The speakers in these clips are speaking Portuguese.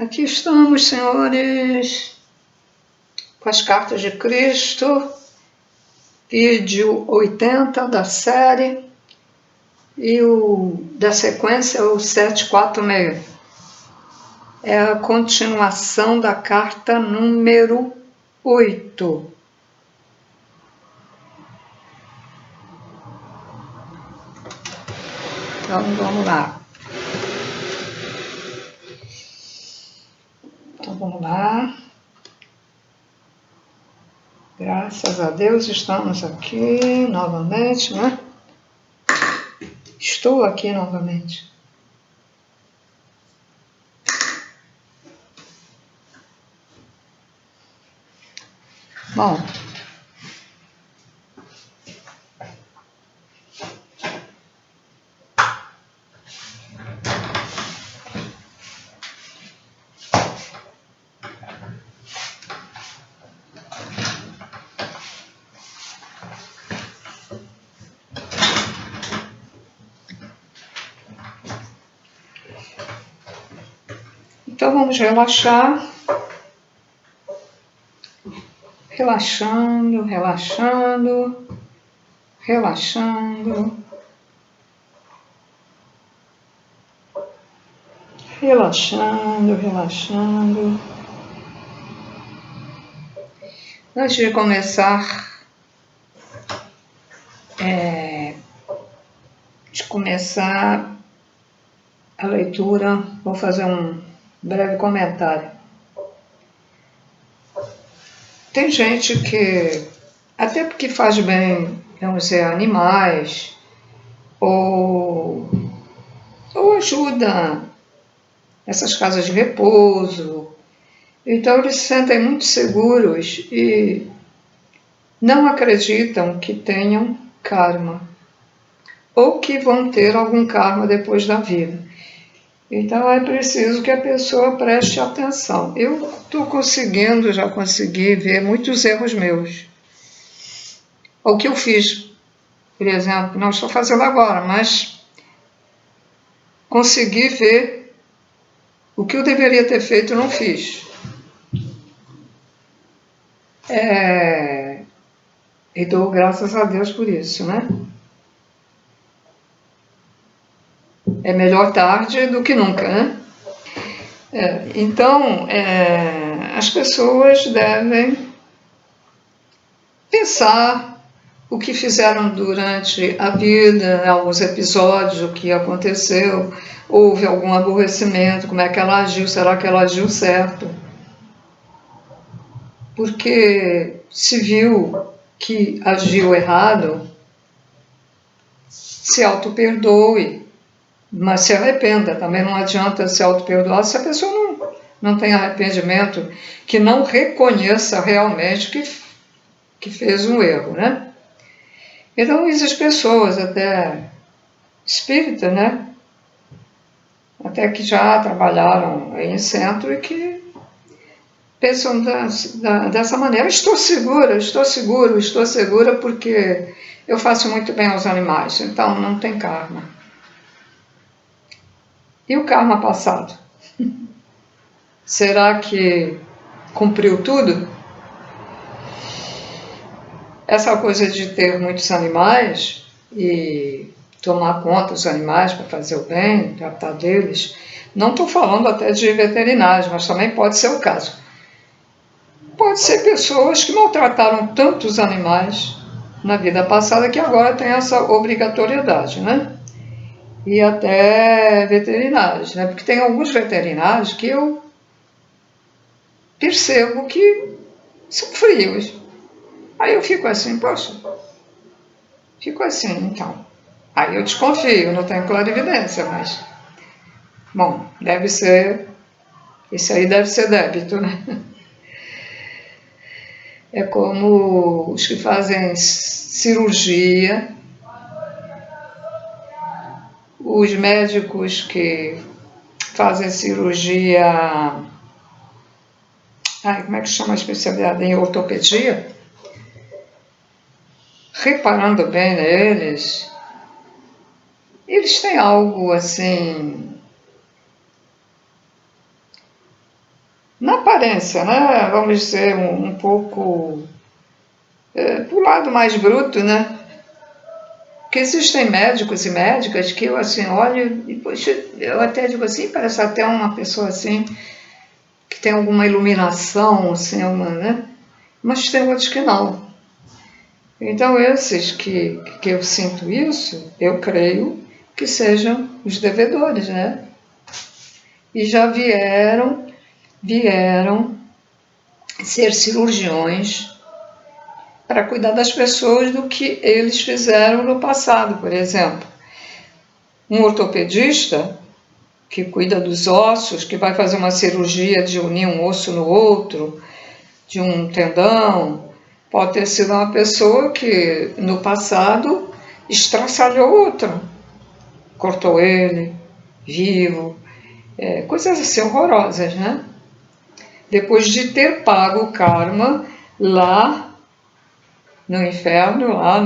Aqui estamos, senhores, com as cartas de Cristo, vídeo 80 da série, e o da sequência, o 746. É a continuação da carta número 8. Então, vamos lá. Graças a Deus estamos aqui novamente, né? Estou aqui novamente. Bom, então vamos relaxar, relaxando, relaxando, relaxando, relaxando, relaxando. Antes de começar, a leitura, vou fazer um breve comentário. Tem gente que, até porque faz bem, vamos dizer, animais, ou ajuda essas casas de repouso, então eles se sentem muito seguros e não acreditam que tenham karma, ou que vão ter algum karma depois da vida. Então é preciso que a pessoa preste atenção. Eu já consegui ver muitos erros meus. O que eu fiz, por exemplo, não estou fazendo agora, mas consegui ver o que eu deveria ter feito e não fiz. E dou graças a Deus por isso, né? É melhor tarde do que nunca, né? Então, as pessoas devem pensar o que fizeram durante a vida, alguns episódios, o que aconteceu, houve algum aborrecimento, como é que ela agiu, será que ela agiu certo? Porque se viu que agiu errado, se auto-perdoe, mas se arrependa. Também não adianta se auto-perdoar se a pessoa não tem arrependimento, que não reconheça realmente que fez um erro, né? Então, existem pessoas, até espíritas, né? Até que já trabalharam em centro e que pensam dessa maneira. Estou segura porque eu faço muito bem aos animais, então não tem karma. E o karma passado? Será que cumpriu tudo? Essa coisa de ter muitos animais e tomar conta dos animais para fazer o bem, tratar deles, não estou falando até de veterinários, mas também pode ser o caso. Pode ser pessoas que maltrataram tantos animais na vida passada que agora tem essa obrigatoriedade, né? E até veterinários, né? Porque tem alguns veterinários que eu percebo que são frios. Aí eu fico assim, poxa, então. Aí eu desconfio, não tenho clarividência, mas... Bom, deve ser... Isso aí deve ser débito, né? É como os que fazem cirurgia, os médicos que fazem cirurgia... como é que chama a especialidade? Em ortopedia? Reparando bem neles, eles têm algo assim aparência, né? Vamos dizer, um pouco pro lado mais bruto, né? Que existem médicos e médicas que eu assim olho e, poxa, eu até digo assim, parece até uma pessoa assim, que tem alguma iluminação, assim, né? Mas tem outros que não. Então esses que eu sinto isso, eu creio que sejam os devedores, né? E já vieram ser cirurgiões para cuidar das pessoas do que eles fizeram no passado, por exemplo. Um ortopedista que cuida dos ossos, que vai fazer uma cirurgia de unir um osso no outro, de um tendão, pode ter sido uma pessoa que no passado estraçalhou outro, cortou ele, vivo, coisas assim horrorosas, né? Depois de ter pago o karma lá no inferno, lá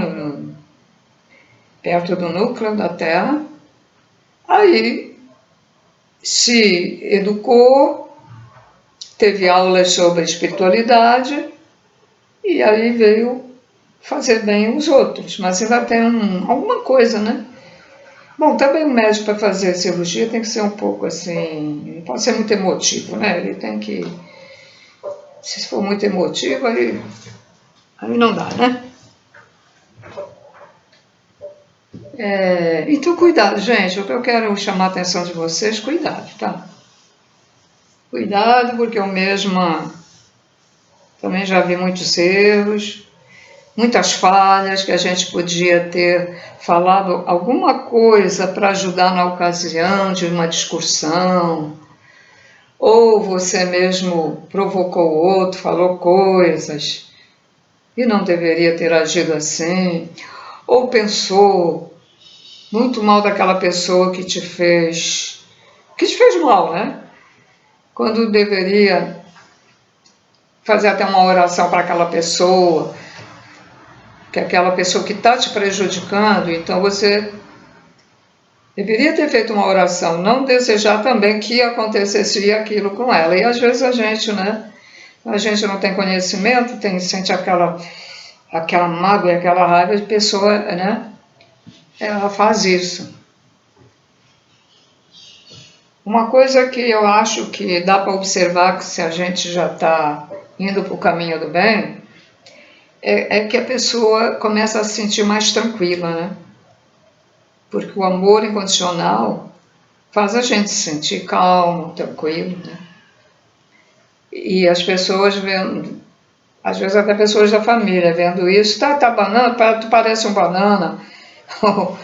perto do núcleo da Terra, aí se educou, teve aulas sobre espiritualidade e aí veio fazer bem os outros, mas ainda tem alguma coisa, né? Bom, também o médico para fazer cirurgia tem que ser um pouco assim, não pode ser muito emotivo, né? Ele tem que, se for muito emotivo, aí não dá, né? Então, cuidado, gente. O que eu quero chamar a atenção de vocês, cuidado, tá? Cuidado, porque eu mesma também já vi muitos erros, muitas falhas, que a gente podia ter falado alguma coisa para ajudar na ocasião de uma discussão, ou você mesmo provocou o outro, falou coisas e não deveria ter agido assim, ou pensou muito mal daquela pessoa que te fez mal, né? Quando deveria fazer até uma oração para aquela pessoa, que é aquela pessoa que está te prejudicando, então você deveria ter feito uma oração, não desejar também que acontecesse aquilo com ela. E às vezes a gente, né? A gente não tem conhecimento, sente aquela mágoa e aquela raiva de pessoa, né? Ela faz isso. Uma coisa que eu acho que dá para observar que se a gente já está indo para o caminho do bem, é que a pessoa começa a se sentir mais tranquila, né? Porque o amor incondicional faz a gente se sentir calmo, tranquilo, né? E as pessoas vendo, às vezes até pessoas da família vendo isso, tá banana, tu parece um banana, ou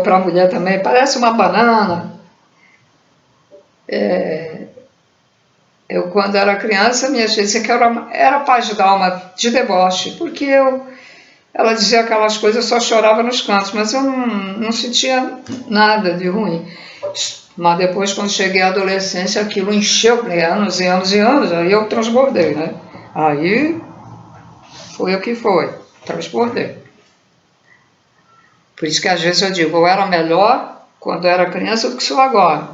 para a mulher também, parece uma banana. Eu, quando era criança, minha tia dizia que era paz de alma de deboche, porque ela dizia aquelas coisas, eu só chorava nos cantos, mas eu não sentia nada de ruim. Mas depois, quando cheguei à adolescência, aquilo encheu anos e anos e anos, aí eu transbordei, né? Aí foi o que foi, transbordei. Por isso que às vezes eu digo, eu era melhor quando eu era criança do que sou agora.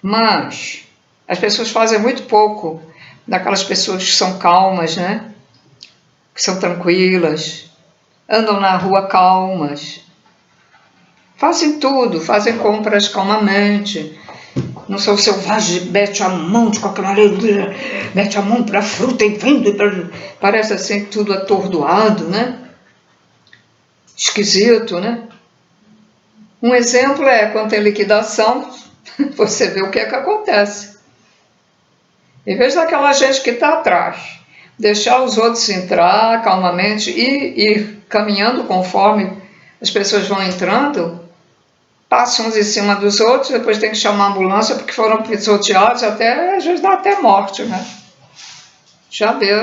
Mas as pessoas fazem muito pouco daquelas pessoas que são calmas, né? Que são tranquilas, andam na rua calmas, fazem tudo, fazem compras calmamente, não são selvagens, mete a mão de qualquer maneira, mete a mão para a fruta e vende, parece assim tudo atordoado, né? Esquisito, né? Um exemplo é quando tem liquidação, você vê o que é que acontece. Em vez daquela gente que está atrás, deixar os outros entrar calmamente e ir caminhando conforme as pessoas vão entrando, passam uns em cima dos outros, depois tem que chamar a ambulância porque foram pisoteados, até, às vezes dá até morte, né? Já vê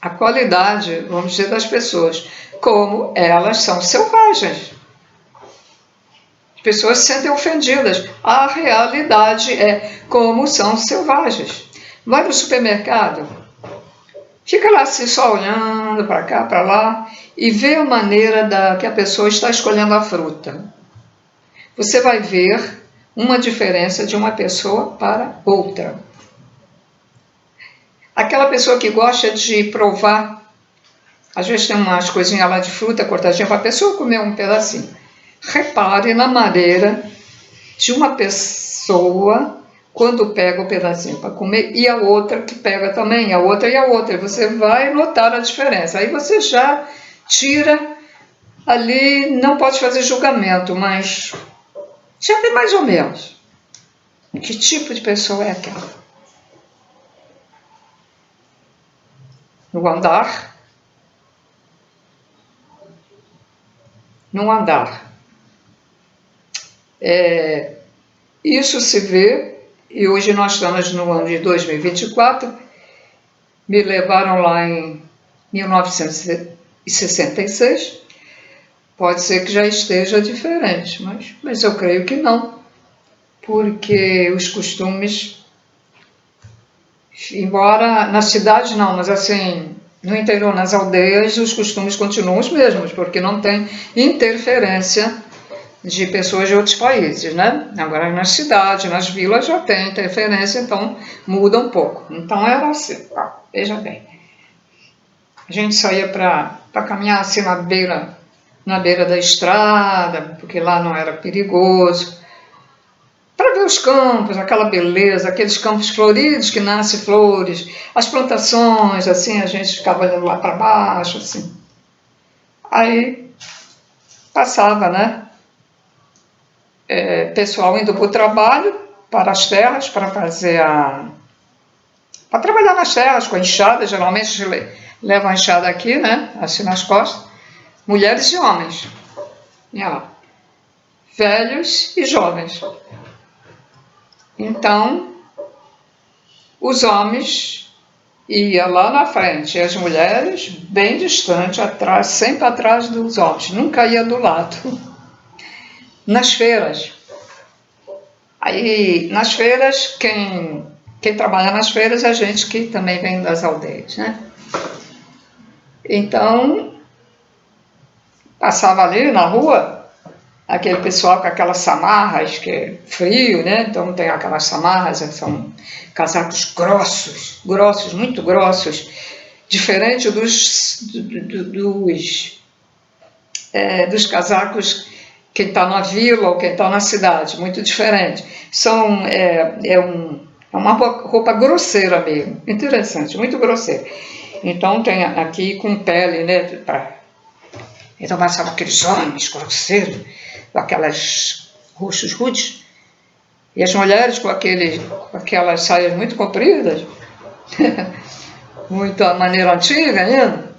a qualidade, vamos dizer, das pessoas, como elas são selvagens. As pessoas se sentem ofendidas. A realidade é como são selvagens. Vai no supermercado, fica lá assim só olhando para cá, para lá, e vê a maneira que a pessoa está escolhendo a fruta. Você vai ver uma diferença de uma pessoa para outra. Aquela pessoa que gosta de provar, às vezes tem umas coisinhas lá de fruta cortadinha para a pessoa comer um pedacinho. Repare na maneira de uma pessoa quando pega o pedacinho para comer e a outra que pega também, a outra e a outra. Você vai notar a diferença. Aí você já tira ali, não pode fazer julgamento, mas já vê mais ou menos que tipo de pessoa é aquela. No andar, isso se vê, e hoje nós estamos no ano de 2024, me levaram lá em 1966, pode ser que já esteja diferente, mas eu creio que não, porque os costumes, embora na cidade não, mas assim, no interior, nas aldeias, os costumes continuam os mesmos, porque não tem interferência de pessoas de outros países, né? Agora nas cidades, nas vilas já tem interferência, então muda um pouco. Então era assim, veja bem. A gente saía para caminhar assim na beira da estrada, porque lá não era perigoso, para ver os campos, aquela beleza, aqueles campos floridos que nascem flores, as plantações, assim, a gente ficava olhando lá para baixo, assim. Aí passava, né? Pessoal indo para o trabalho, para as terras, para trabalhar nas terras com a enxada, geralmente levam a enxada aqui, né? Assim nas costas, mulheres e homens. E lá, velhos e jovens. Então, os homens iam lá na frente, e as mulheres bem distante, atrás, sempre atrás dos homens, nunca ia do lado. Nas feiras. Aí, nas feiras, quem trabalha nas feiras é a gente que também vem das aldeias, né? Então, passava ali na rua, aquele pessoal com aquelas samarras, que é frio, né? Então tem aquelas samarras, são casacos grossos, muito grossos, diferente dos casacos quem está na vila ou quem está na cidade, muito diferente. É uma roupa grosseira mesmo, interessante, muito grosseira. Então tem aqui com pele, né? Então passava aqueles homens grosseiros, com aquelas roxos rudes, e as mulheres com aquelas saias muito compridas, muito à maneira antiga ainda,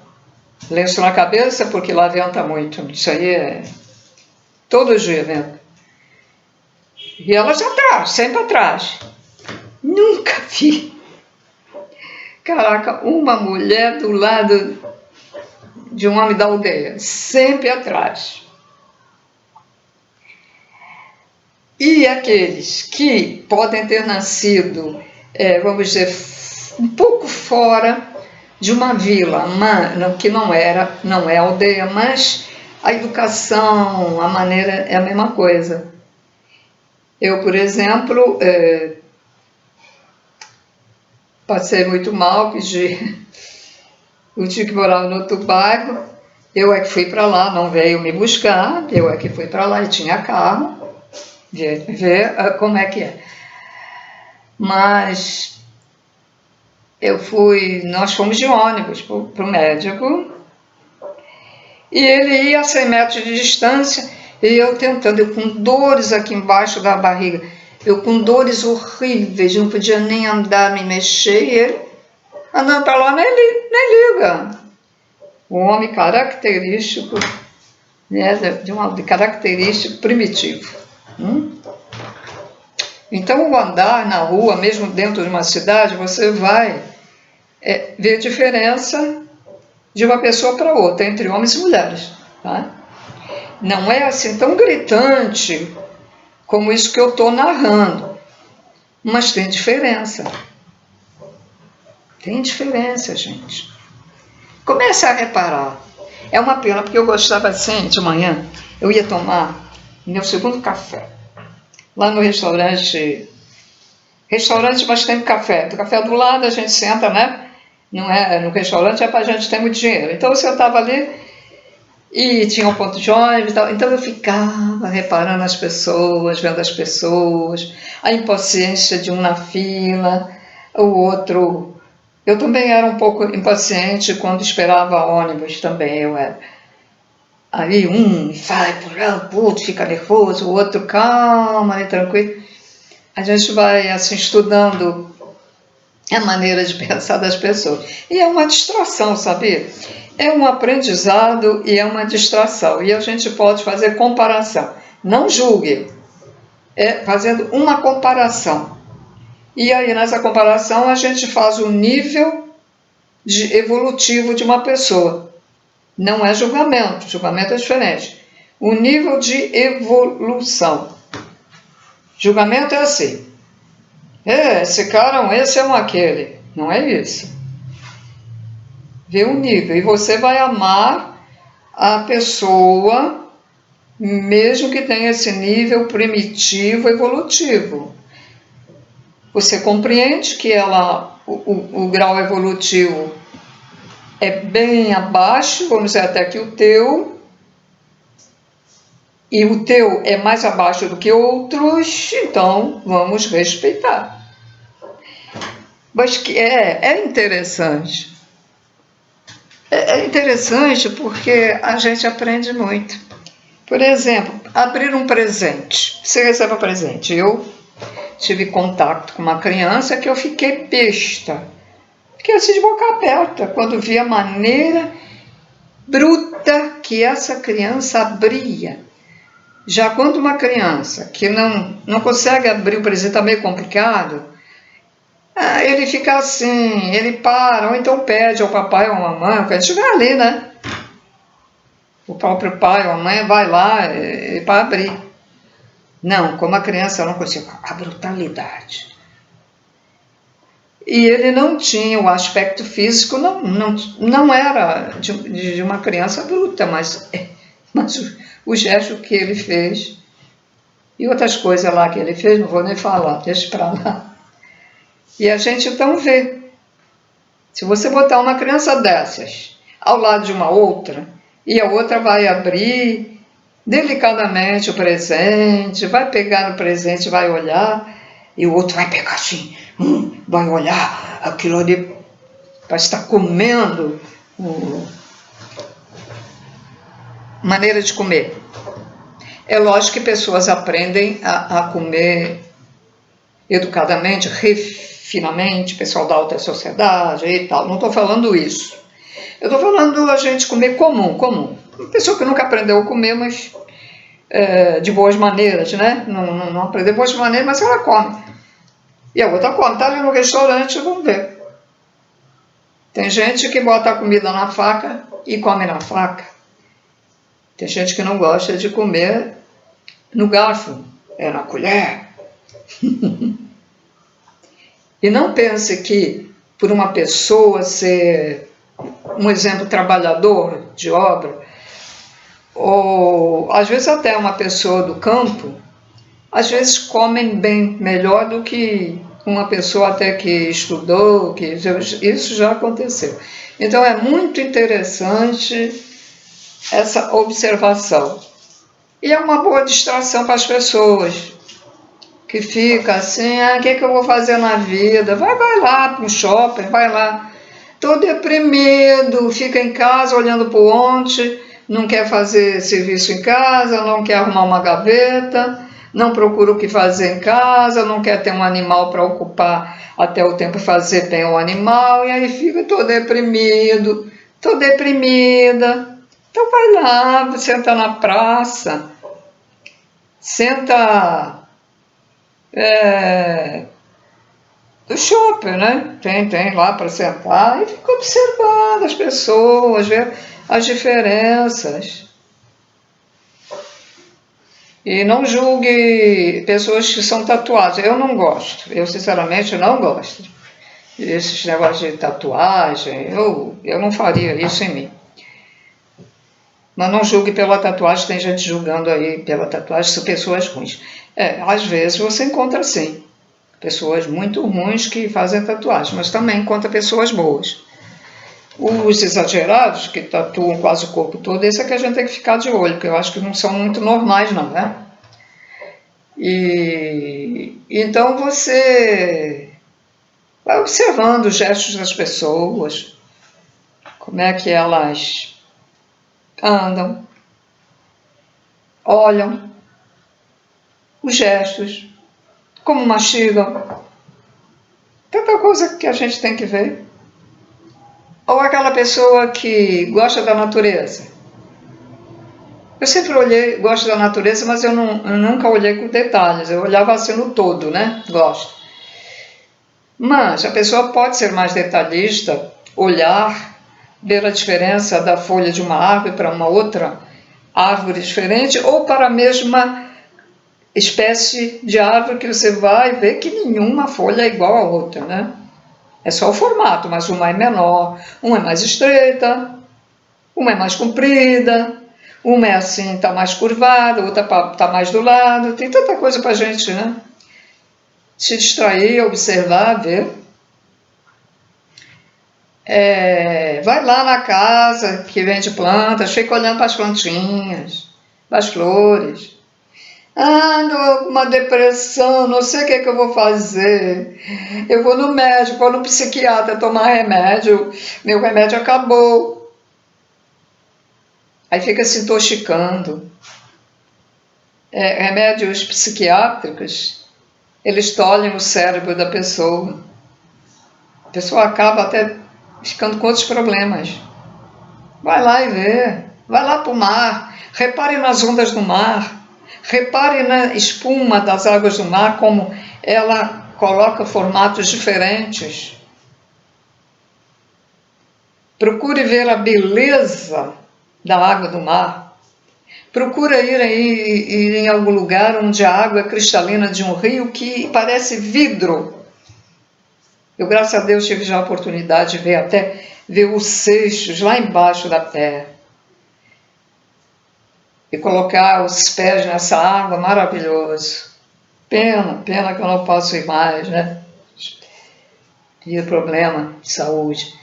lenço na cabeça, porque lá venta muito, isso aí é todo dia venta. E elas atrás, sempre atrás. Nunca vi, caraca, uma mulher do lado de um homem da aldeia, sempre atrás. E aqueles que podem ter nascido, vamos dizer, um pouco fora de uma vila, que não é aldeia, mas a educação, a maneira é a mesma coisa. Eu, por exemplo, passei muito mal, eu tinha que morar no outro bairro, eu é que fui para lá, não veio me buscar, eu é que fui para lá e tinha carro, ver como é que é. Mas nós fomos de ônibus para o médico, e ele ia a 100 metros de distância, e eu tentando, eu com dores aqui embaixo da barriga, eu com dores horríveis, não podia nem andar, me mexer, e ele andando para lá nem liga. Um homem característico, né, de característico primitivo. Então, o andar na rua, mesmo dentro de uma cidade, você vai ver a diferença de uma pessoa para outra, entre homens e mulheres. Tá? Não é assim tão gritante como isso que eu estou narrando, mas tem diferença. Tem diferença, gente. Comece a reparar. É uma pena, porque eu gostava assim, de manhã, eu ia tomar meu segundo café. lá no restaurante, mas tem café. Do café do lado a gente senta, né? Não é, no restaurante é para a gente ter muito dinheiro. Então eu sentava ali e tinha um ponto de ônibus e tal. Então eu ficava reparando as pessoas, vendo as pessoas, a impaciência de um na fila, o outro. Eu também era um pouco impaciente quando esperava ônibus, também eu era. Aí um vai por lá, o outro fica nervoso, o outro calma e tranquilo. A gente vai assim estudando a maneira de pensar das pessoas. E é uma distração, sabia? É um aprendizado e é uma distração. E a gente pode fazer comparação. Não julgue, é fazendo uma comparação. E aí nessa comparação a gente faz o nível evolutivo de uma pessoa. Não é julgamento, julgamento é diferente. O nível de evolução. Julgamento é assim. Esse cara, esse é um aquele. Não é isso. Vê o nível. E você vai amar a pessoa, mesmo que tenha esse nível primitivo, evolutivo. Você compreende que o grau evolutivo é bem abaixo, vamos dizer até que o teu, e o teu é mais abaixo do que outros, então vamos respeitar. Mas que é interessante. É interessante porque a gente aprende muito. Por exemplo, abrir um presente. Você recebe um presente. Eu tive contato com uma criança que eu fiquei besta. Fiquei assim de boca aberta quando vi a maneira bruta que essa criança abria. Já quando uma criança que não consegue abrir o presente, está meio complicado, ele fica assim, ele para, ou então pede ao papai ou à mamãe, quando estiver ali, né? O próprio pai ou a mãe vai lá para abrir. Não, como a criança não consegue, a brutalidade. E ele não tinha o aspecto físico, não era de uma criança bruta, mas o gesto que ele fez e outras coisas lá que ele fez, não vou nem falar, deixa para lá. E a gente então vê, se você botar uma criança dessas ao lado de uma outra, e a outra vai abrir delicadamente o presente, vai pegar no presente, vai olhar, e o outro vai pegar assim, vai olhar aquilo ali, parece estar comendo, maneira de comer. É lógico que pessoas aprendem a comer educadamente, refinamente, pessoal da alta sociedade e tal, não estou falando isso. Eu estou falando a gente comer comum. Uma pessoa que nunca aprendeu a comer, mas de boas maneiras, né? Não aprendeu de boas maneiras, mas ela come. E a outra come, está ali no restaurante, vamos ver. Tem gente que bota a comida na faca e come na faca. Tem gente que não gosta de comer no garfo, na colher. E não pense que por uma pessoa ser um exemplo trabalhador de obra, ou às vezes até uma pessoa do campo, às vezes comem bem, melhor do que uma pessoa até que estudou, que isso já aconteceu. Então é muito interessante essa observação. E é uma boa distração para as pessoas, que fica assim, o que eu vou fazer na vida? Vai lá para um shopping, vai lá. Estou deprimido, fica em casa olhando para onde, não quer fazer serviço em casa, não quer arrumar uma gaveta, não procura o que fazer em casa, não quer ter um animal para ocupar até o tempo fazer bem o animal, e aí fica, estou deprimido, estou deprimida. Então vai lá, senta na praça, senta do shopping, né? Tem lá para sentar e fica observando as pessoas, ver as diferenças. E não julgue pessoas que são tatuadas. Eu não gosto, eu sinceramente não gosto. Esses negócios de tatuagem, eu não faria isso em mim. Mas não julgue pela tatuagem, tem gente julgando aí pela tatuagem, são pessoas ruins. Às vezes você encontra sim pessoas muito ruins que fazem tatuagem, mas também encontra pessoas boas. Os exagerados, que tatuam quase o corpo todo, esse é que a gente tem que ficar de olho, porque eu acho que não são muito normais não, né? E então você vai observando os gestos das pessoas, como é que elas andam, olham, os gestos, como mastigam, tanta coisa que a gente tem que ver. Ou aquela pessoa que gosta da natureza. Eu sempre gosto da natureza, mas eu nunca olhei com detalhes, eu olhava assim no todo, né? Gosto. Mas a pessoa pode ser mais detalhista, olhar, ver a diferença da folha de uma árvore para uma outra árvore diferente, ou para a mesma espécie de árvore que você vai ver que nenhuma folha é igual à outra, né? É só o formato, mas uma é menor, uma é mais estreita, uma é mais comprida, uma é assim, está mais curvada, outra está mais do lado. Tem tanta coisa para a gente, né? Se distrair, observar, ver. Vai lá na casa que vende plantas, fica olhando para as plantinhas, para as flores. Ando com uma depressão, não sei o que eu vou fazer. Eu vou no médico, vou no psiquiatra tomar remédio, meu remédio acabou. Aí fica se intoxicando. Remédios psiquiátricos, eles tolhem o cérebro da pessoa. A pessoa acaba até ficando com outros problemas. Vai lá e vê. Vai lá para o mar. Repare nas ondas do mar. Repare na espuma das águas do mar, como ela coloca formatos diferentes. Procure ver a beleza da água do mar. Procura ir em algum lugar onde a água é cristalina de um rio que parece vidro. Eu, graças a Deus, tive já a oportunidade de ver os seixos lá embaixo da terra. E colocar os pés nessa água, maravilhoso. Pena que eu não posso ir mais, né? Tive problema de saúde.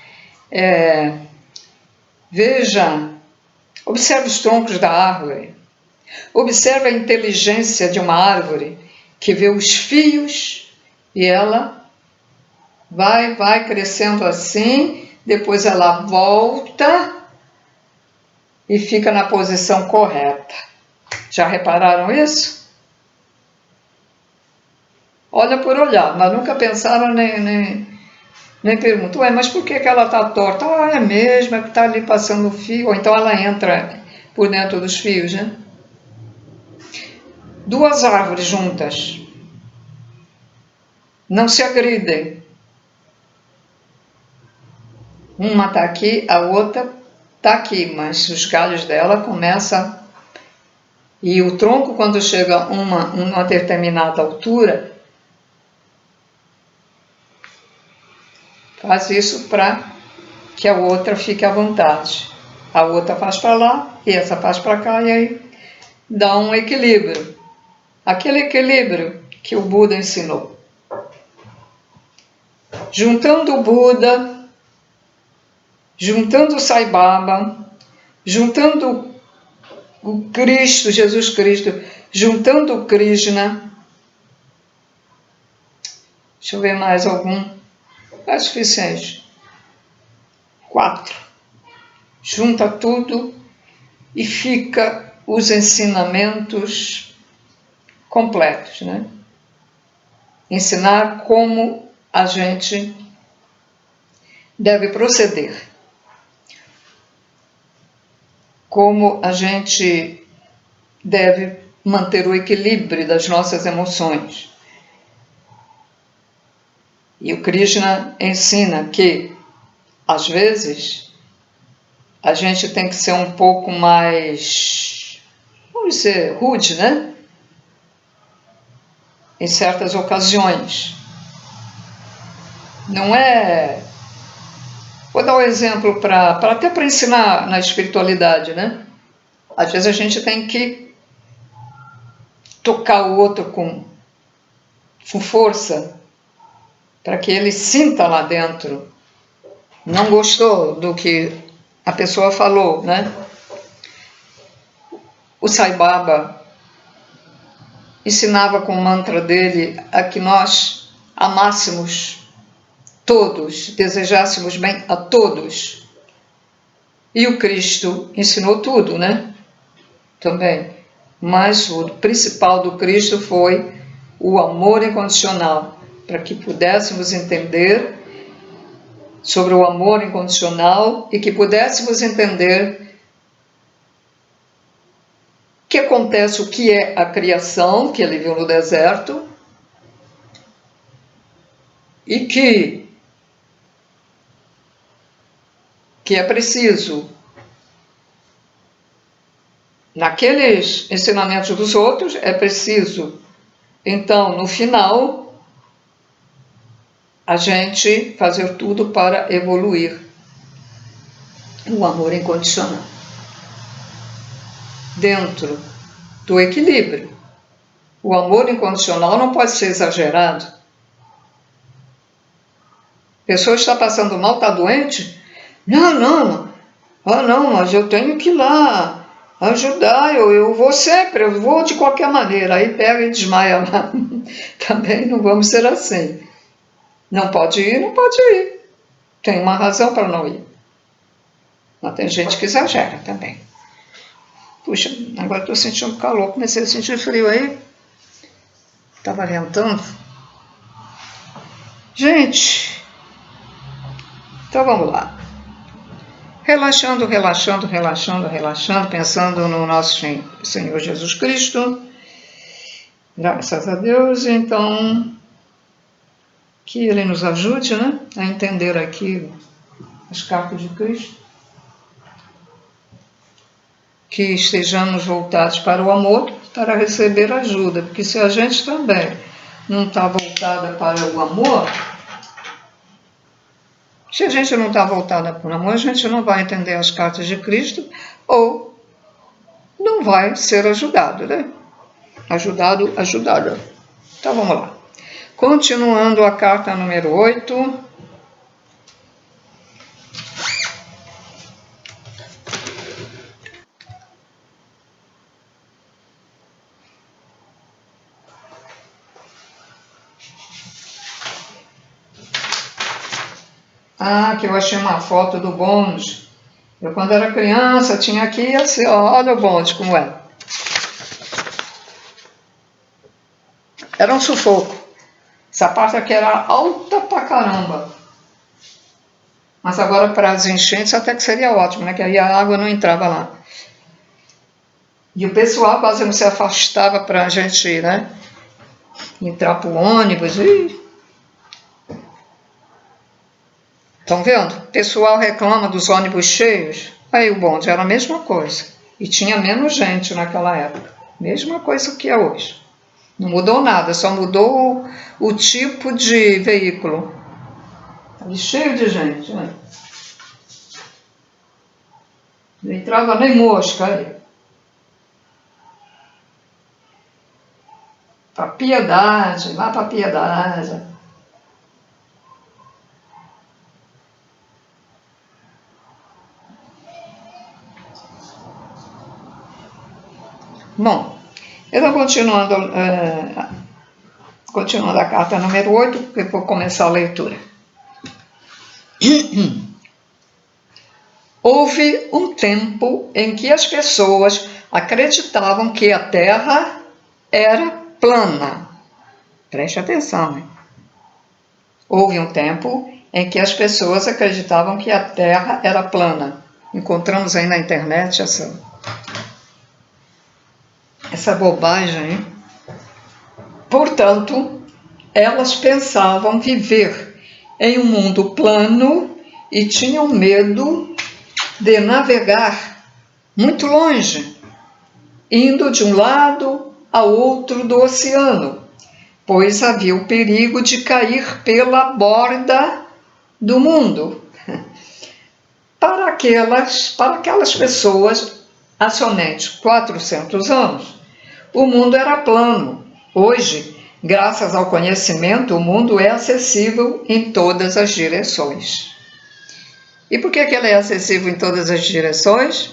Veja, observe os troncos da árvore. Observe a inteligência de uma árvore que vê os fios e ela vai crescendo assim, depois ela volta e fica na posição correta. Já repararam isso? Olha por olhar, mas nunca pensaram nem perguntam, mas por que ela está torta? É mesmo, é que está ali passando o fio, ou então ela entra por dentro dos fios, né? Duas árvores juntas não se agridem. Uma está aqui, a outra está aqui, mas os galhos dela começam... E o tronco, quando chega a uma determinada altura, faz isso para que a outra fique à vontade. A outra faz para lá e essa faz para cá, e aí dá um equilíbrio. Aquele equilíbrio que o Buda ensinou. Juntando o Buda, juntando o Sai Baba, juntando o Cristo, Jesus Cristo, juntando o Krishna. Deixa eu ver mais algum. É suficiente. 4. Junta tudo e fica os ensinamentos completos, né? Ensinar como a gente deve proceder. Como a gente deve manter o equilíbrio das nossas emoções. E o Krishna ensina que, às vezes, a gente tem que ser um pouco mais, vamos dizer, rude, né? Em certas ocasiões. Não é... Vou dar um exemplo até para ensinar na espiritualidade, né? Às vezes a gente tem que tocar o outro com força, para que ele sinta lá dentro. Não gostou do que a pessoa falou, né? O Sai Baba ensinava com o mantra dele a que nós amássemos todos, desejássemos bem a todos. E o Cristo ensinou tudo, né? Também. Mas o principal do Cristo foi o amor incondicional, para que pudéssemos entender sobre o amor incondicional e que pudéssemos entender o que acontece, o que é a criação, que ele viu no deserto, e que é preciso, naqueles ensinamentos dos outros, é preciso, então, no final, a gente fazer tudo para evoluir o amor incondicional dentro do equilíbrio. O amor incondicional não pode ser exagerado. A pessoa está passando mal, está doente? Não, mas eu tenho que ir lá ajudar, eu vou sempre, eu vou de qualquer maneira. Aí pega e desmaia lá. Também não vamos ser assim. Não pode ir, não pode ir. Tem uma razão para não ir. Mas tem gente que exagera também. Puxa, agora estou sentindo calor. Comecei a sentir frio aí. Estava ventando. Gente, então vamos lá. Relaxando, pensando no nosso Senhor Jesus Cristo. Graças a Deus, então, que Ele nos ajude, né, a entender aqui as cartas de Cristo. Que estejamos voltados para o amor, para receber ajuda, porque se a gente também não está voltada para o amor, se a gente não está voltada para o amor, a gente não vai entender as cartas de Cristo ou não vai ser ajudado, né? Ajudada. Então vamos lá. Continuando a carta número 8. Que eu achei uma foto do bonde. Eu, quando era criança, tinha aqui assim, olha o bonde como é. Era um sufoco. Essa parte aqui era alta pra caramba. Mas agora para as enchentes até que seria ótimo, né? Que aí a água não entrava lá. E o pessoal quase não se afastava para a gente, né? Entrar pro ônibus. Estão vendo? O pessoal reclama dos ônibus cheios. Aí o bonde era a mesma coisa. E tinha menos gente naquela época. Mesma coisa que é hoje. Não mudou nada, só mudou o tipo de veículo. Estava cheio de gente, né? Não entrava nem mosca aí. Para Piedade, lá para Piedade. Bom, eu estou continuando a carta número 8, porque vou começar a leitura. Houve um tempo em que as pessoas acreditavam que a Terra era plana. Preste atenção, hein? Houve um tempo em que as pessoas acreditavam que a Terra era plana. Encontramos aí na internet essa bobagem, hein? Portanto, elas pensavam viver em um mundo plano e tinham medo de navegar muito longe, indo de um lado ao outro do oceano, pois havia o perigo de cair pela borda do mundo. Para aquelas pessoas, há somente 400 anos, o mundo era plano. Hoje, graças ao conhecimento, o mundo é acessível em todas as direções. E por que ele é acessível em todas as direções?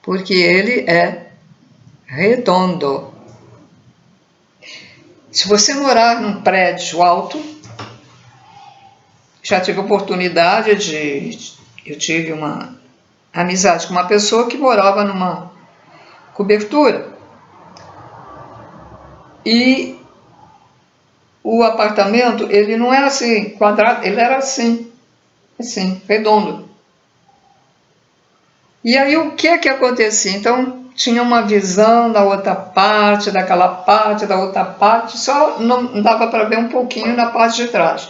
Porque ele é redondo. Se você morar num prédio alto, já tive oportunidade eu tive uma amizade com uma pessoa que morava numa cobertura. E o apartamento, ele não era assim, quadrado, ele era assim, redondo. E aí o que acontecia? Então tinha uma visão da outra parte, daquela parte, da outra parte, só não dava para ver um pouquinho na parte de trás.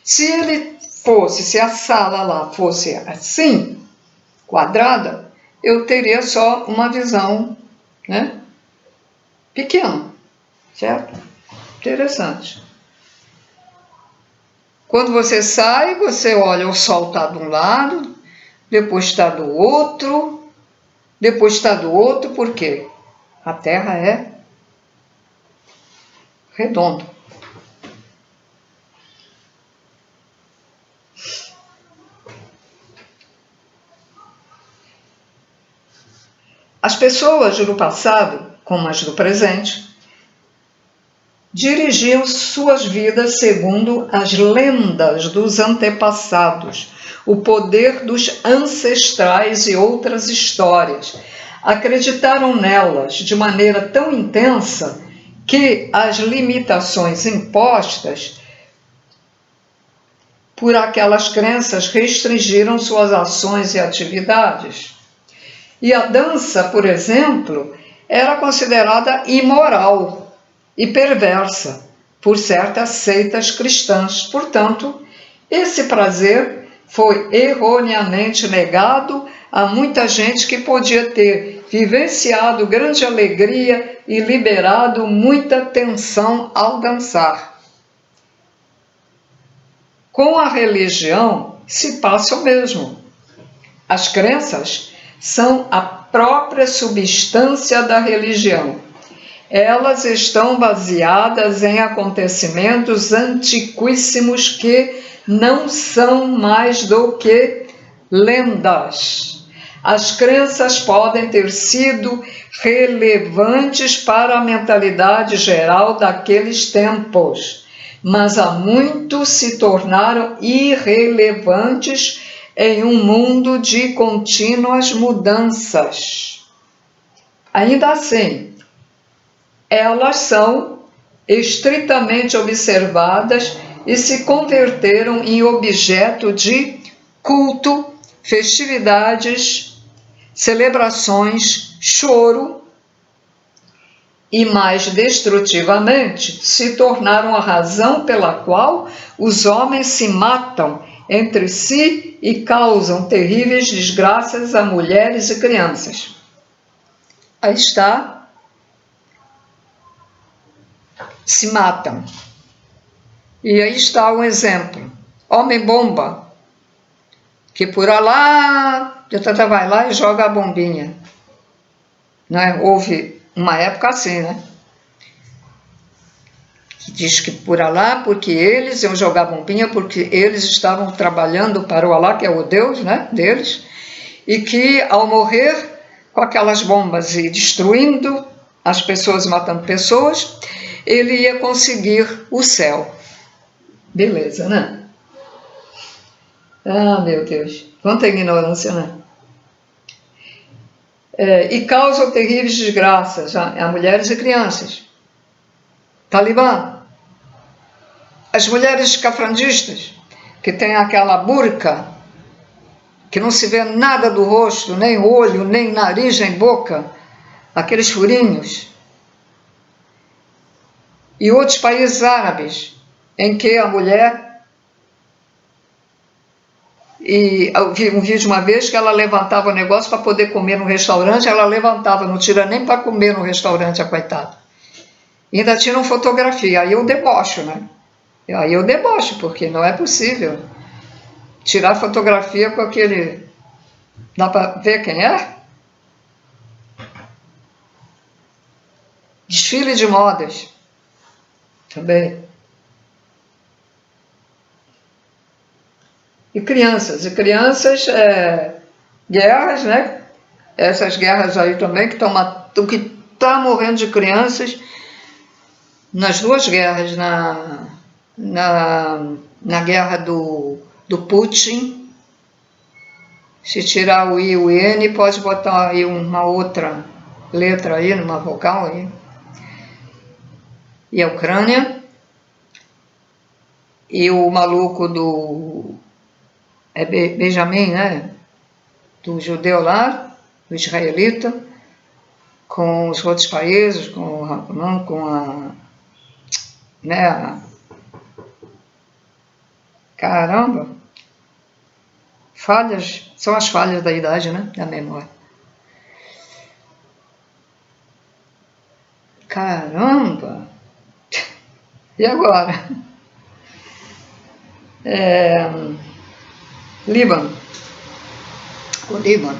Se a sala lá fosse assim, quadrada, eu teria só uma visão, né, pequena, certo? Interessante. Quando você sai, você olha, o sol está de um lado, depois está do outro, por quê? A Terra é redonda. As pessoas do passado, como as do presente, dirigiam suas vidas segundo as lendas dos antepassados, o poder dos ancestrais e outras histórias. Acreditaram nelas de maneira tão intensa que as limitações impostas por aquelas crenças restringiram suas ações e atividades. E a dança, por exemplo, era considerada imoral e perversa por certas seitas cristãs. Portanto, esse prazer foi erroneamente negado a muita gente que podia ter vivenciado grande alegria e liberado muita tensão ao dançar. Com a religião se passa o mesmo. As crenças são a própria substância da religião. Elas estão baseadas em acontecimentos antiquíssimos que não são mais do que lendas. As crenças podem ter sido relevantes para a mentalidade geral daqueles tempos, mas há muito se tornaram irrelevantes em um mundo de contínuas mudanças. Ainda assim, elas são estritamente observadas e se converteram em objeto de culto, festividades, celebrações, choro e, mais destrutivamente, se tornaram a razão pela qual os homens se matam entre si e causam terríveis desgraças a mulheres e crianças. Aí está, se matam. E aí está um exemplo. Homem-bomba, que por lá, vai lá e joga a bombinha. Né? Houve uma época assim, né? Que diz que por Alá, porque eles iam jogar bombinha, porque eles estavam trabalhando para o Alá, que é o Deus, né, deles, e que ao morrer com aquelas bombas e destruindo as pessoas, matando pessoas, ele ia conseguir o céu. Beleza, né? Ah, meu Deus, quanta ignorância, né? E causam terríveis desgraças a mulheres e crianças. Talibã, as mulheres escafrandistas, que têm aquela burca, que não se vê nada do rosto, nem olho, nem nariz, nem boca, aqueles furinhos. E outros países árabes, em que a mulher... E eu vi um vídeo uma vez que ela levantava o negócio para poder comer no restaurante, ela levantava, não tira nem para comer no restaurante, a coitada. E ainda tiram fotografia, aí eu debocho, né? Aí eu debocho, porque não é possível tirar fotografia com aquele... Dá para ver quem é? desfile de modas também. E crianças, guerras, né? Essas guerras aí também que tá morrendo de crianças nas duas guerras, na guerra do Putin. Se tirar o I e o N, pode botar aí uma outra letra aí, numa vogal aí. E a Ucrânia. E o maluco do Benjamin, né? Do judeu lá, do israelita, com os outros países, com a né? Caramba! Falhas, são as falhas da idade, né? Da memória. Caramba! E agora? Líbano. O Líbano.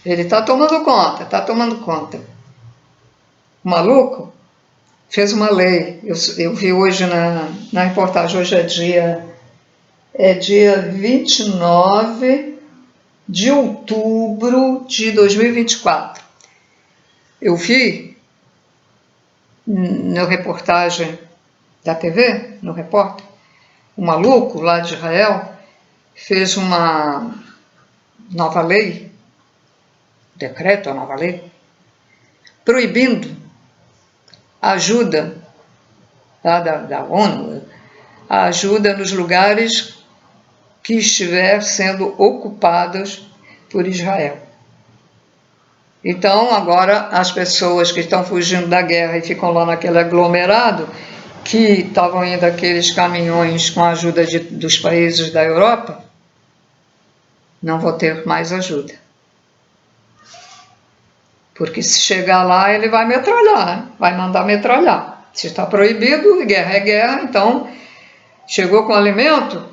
Ele está tomando conta. O maluco fez uma lei. Eu vi hoje na reportagem, hoje é dia 29 de outubro de 2024. Eu vi na reportagem da TV, no repórter, um maluco lá de Israel fez uma nova lei, decreto, a nova lei, proibindo a ajuda da ONU, a ajuda nos lugares que estiver sendo ocupados por Israel. Então, agora, as pessoas que estão fugindo da guerra e ficam lá naquele aglomerado, que estavam indo aqueles caminhões com a ajuda dos países da Europa, não vão ter mais ajuda. Porque se chegar lá, ele vai metralhar, né? Vai mandar metralhar. Se está proibido, guerra é guerra, então, chegou com alimento,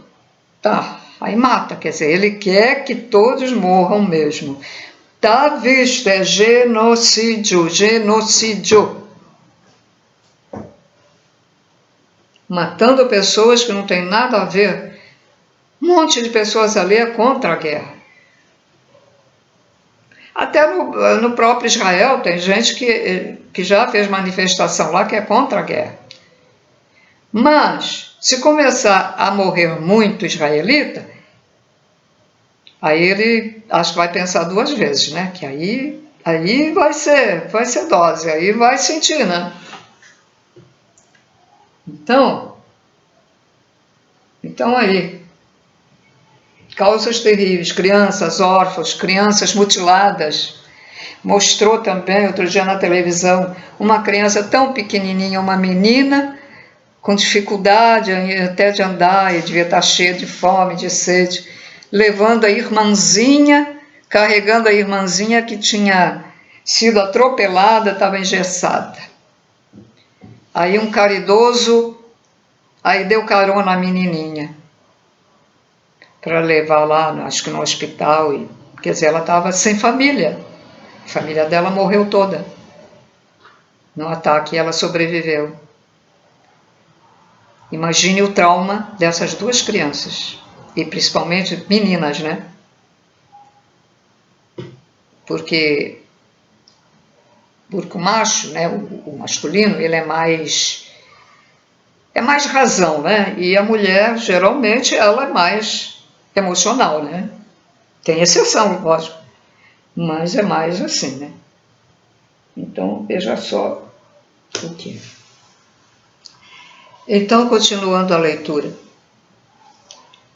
tá, aí mata. Quer dizer, ele quer que todos morram mesmo. Tá visto, é genocídio. Matando pessoas que não tem nada a ver. Um monte de pessoas ali é contra a guerra. Até no próprio Israel tem gente que já fez manifestação lá que é contra a guerra. Mas, se começar a morrer muito israelita, aí ele acho que vai pensar duas vezes, né? Que aí vai ser dose, aí vai sentir, né? Então aí, causas terríveis, crianças órfãos, crianças mutiladas. Mostrou também, outro dia na televisão, uma criança tão pequenininha, uma menina, com dificuldade até de andar, e devia estar cheia de fome, de sede, levando a irmãzinha, carregando a irmãzinha que tinha sido atropelada, estava engessada. Aí um caridoso, aí deu carona à menininha, para levar lá, acho que no hospital, quer dizer, ela estava sem família, a família dela morreu toda. No ataque ela sobreviveu. Imagine o trauma dessas duas crianças, e principalmente meninas, né? Porque o macho, né, o masculino, ele é mais razão, né? E a mulher, geralmente, ela é mais emocional, né? Tem exceção, lógico, mas é mais assim, né? Então, veja só o que é. Então, continuando a leitura.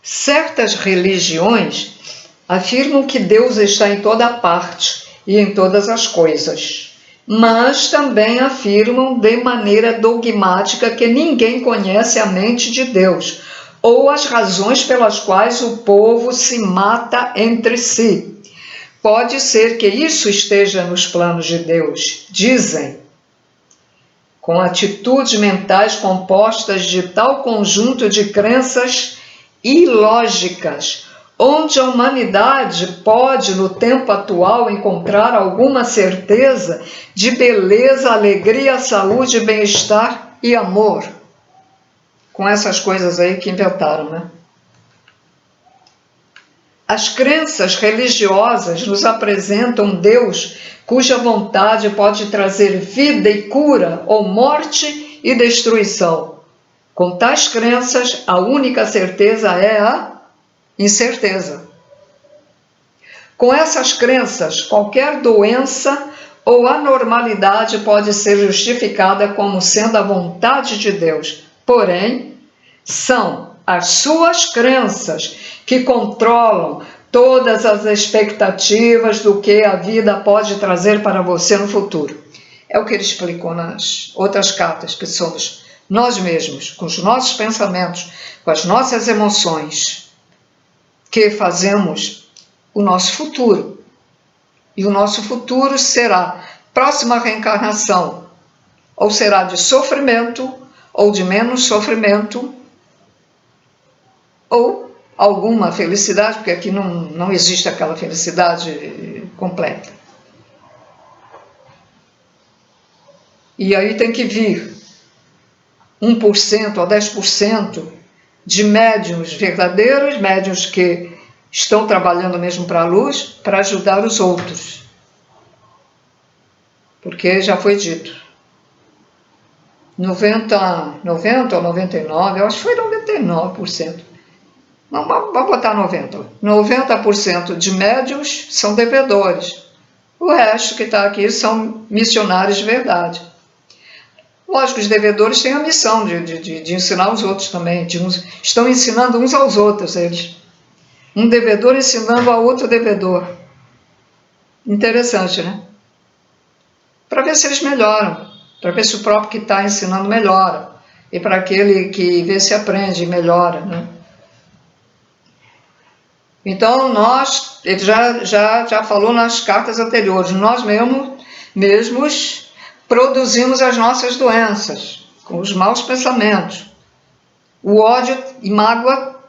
Certas religiões afirmam que Deus está em toda parte e em todas as coisas, mas também afirmam de maneira dogmática que ninguém conhece a mente de Deus ou as razões pelas quais o povo se mata entre si. Pode ser que isso esteja nos planos de Deus, dizem, com atitudes mentais compostas de tal conjunto de crenças ilógicas onde a humanidade pode, no tempo atual, encontrar alguma certeza de beleza, alegria, saúde, bem-estar e amor. Com essas coisas aí que inventaram, né? As crenças religiosas nos apresentam um Deus cuja vontade pode trazer vida e cura, ou morte e destruição. Com tais crenças, a única certeza é a incerteza. Com essas crenças, qualquer doença ou anormalidade pode ser justificada como sendo a vontade de Deus. Porém, são as suas crenças que controlam todas as expectativas do que a vida pode trazer para você no futuro. É o que ele explicou nas outras cartas, que somos nós mesmos, com os nossos pensamentos, com as nossas emoções, que fazemos o nosso futuro. E o nosso futuro será próxima reencarnação, ou será de sofrimento, ou de menos sofrimento, ou alguma felicidade, porque aqui não existe aquela felicidade completa. E aí tem que vir 1% ou 10% de médiuns verdadeiros, médiuns que estão trabalhando mesmo para a luz, para ajudar os outros. Porque já foi dito, 90 ou 99%, eu acho que foi 99%. Vamos botar 90%. 90% de médiuns são devedores. O resto que está aqui são missionários de verdade. Lógico, os devedores têm a missão de ensinar os outros também. Estão ensinando uns aos outros, eles. Um devedor ensinando a outro devedor. Interessante, né? Para ver se eles melhoram. Para ver se o próprio que está ensinando melhora. E para aquele que vê se aprende e melhora, né? Então, ele já falou nas cartas anteriores, nós mesmos produzimos as nossas doenças, com os maus pensamentos. O ódio e mágoa,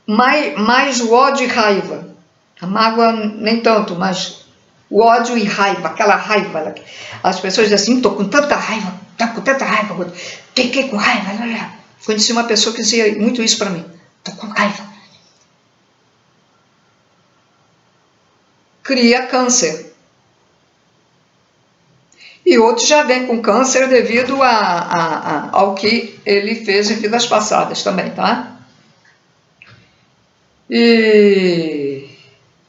mais o ódio e raiva. A mágoa nem tanto, mas o ódio e raiva, aquela raiva. As pessoas dizem assim, estou com tanta raiva, fiquei com raiva. Conheci uma pessoa que dizia muito isso para mim. Estou com raiva. Cria câncer. E outros já vêm com câncer devido ao que ele fez em vidas passadas também, tá? E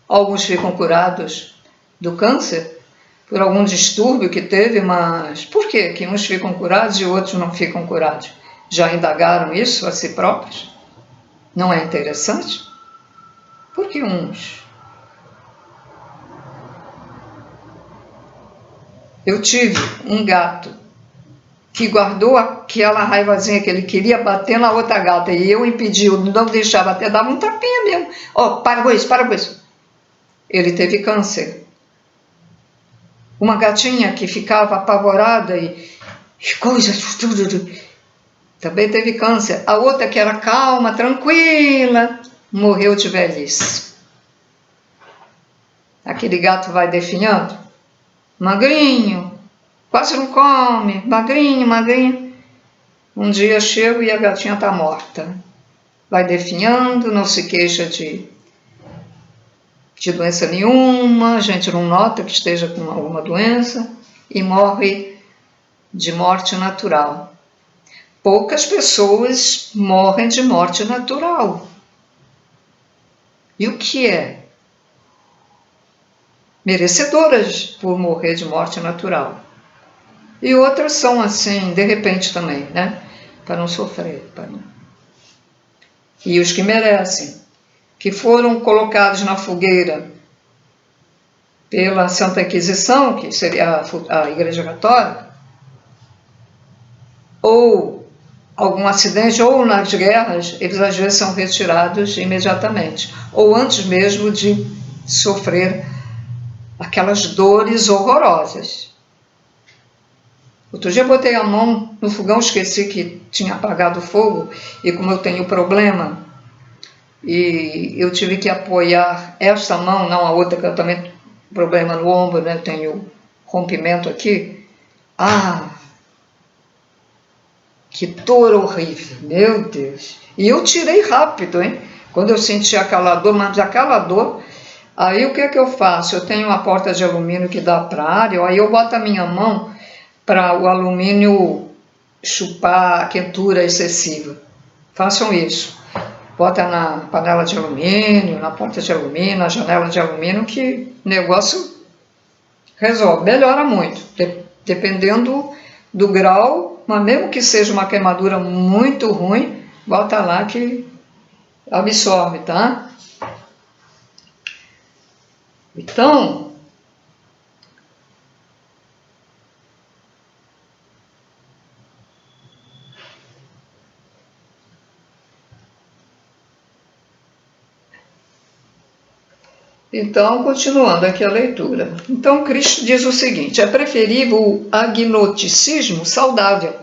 alguns ficam curados do câncer por algum distúrbio que teve, mas por que que uns ficam curados e outros não ficam curados? Já indagaram isso a si próprios? Não é interessante? Por que uns? Eu tive um gato que guardou aquela raivazinha que ele queria bater na outra gata e eu impedi, eu não deixava, até dava um tapinha mesmo. Ó, para com isso. Ele teve câncer. Uma gatinha que ficava apavorada e coisas, também teve câncer. A outra que era calma, tranquila, morreu de velhice. Aquele gato vai definhando, magrinho, quase não come, magrinho. Um dia chego e a gatinha está morta. Vai definhando, não se queixa de doença nenhuma, a gente não nota que esteja com alguma doença e morre de morte natural. Poucas pessoas morrem de morte natural. E o que é? Merecedoras por morrer de morte natural. E outras são assim, de repente também, né? Para não sofrer. E os que merecem, que foram colocados na fogueira pela Santa Inquisição, que seria a Igreja Católica, ou algum acidente, ou nas guerras, eles às vezes são retirados imediatamente, ou antes mesmo de sofrer aquelas dores horrorosas. Outro dia eu botei a mão no fogão, esqueci que tinha apagado o fogo, e como eu tenho problema e eu tive que apoiar esta mão, não a outra, que eu também tenho problema no ombro, né? Tenho rompimento aqui. Ah, que dor horrível, meu Deus. E eu tirei rápido, hein? Quando eu senti aquela dor, mas aquela dor, aí o que é que eu faço? Eu tenho uma porta de alumínio que dá para a área, aí eu boto a minha mão para o alumínio chupar a quentura excessiva. Façam isso. Bota na panela de alumínio, na porta de alumínio, na janela de alumínio, que o negócio resolve, melhora muito, dependendo do grau, mas mesmo que seja uma queimadura muito ruim, bota lá que absorve, tá? Então, continuando aqui a leitura. Então, Cristo diz o seguinte: é preferível o agnosticismo saudável,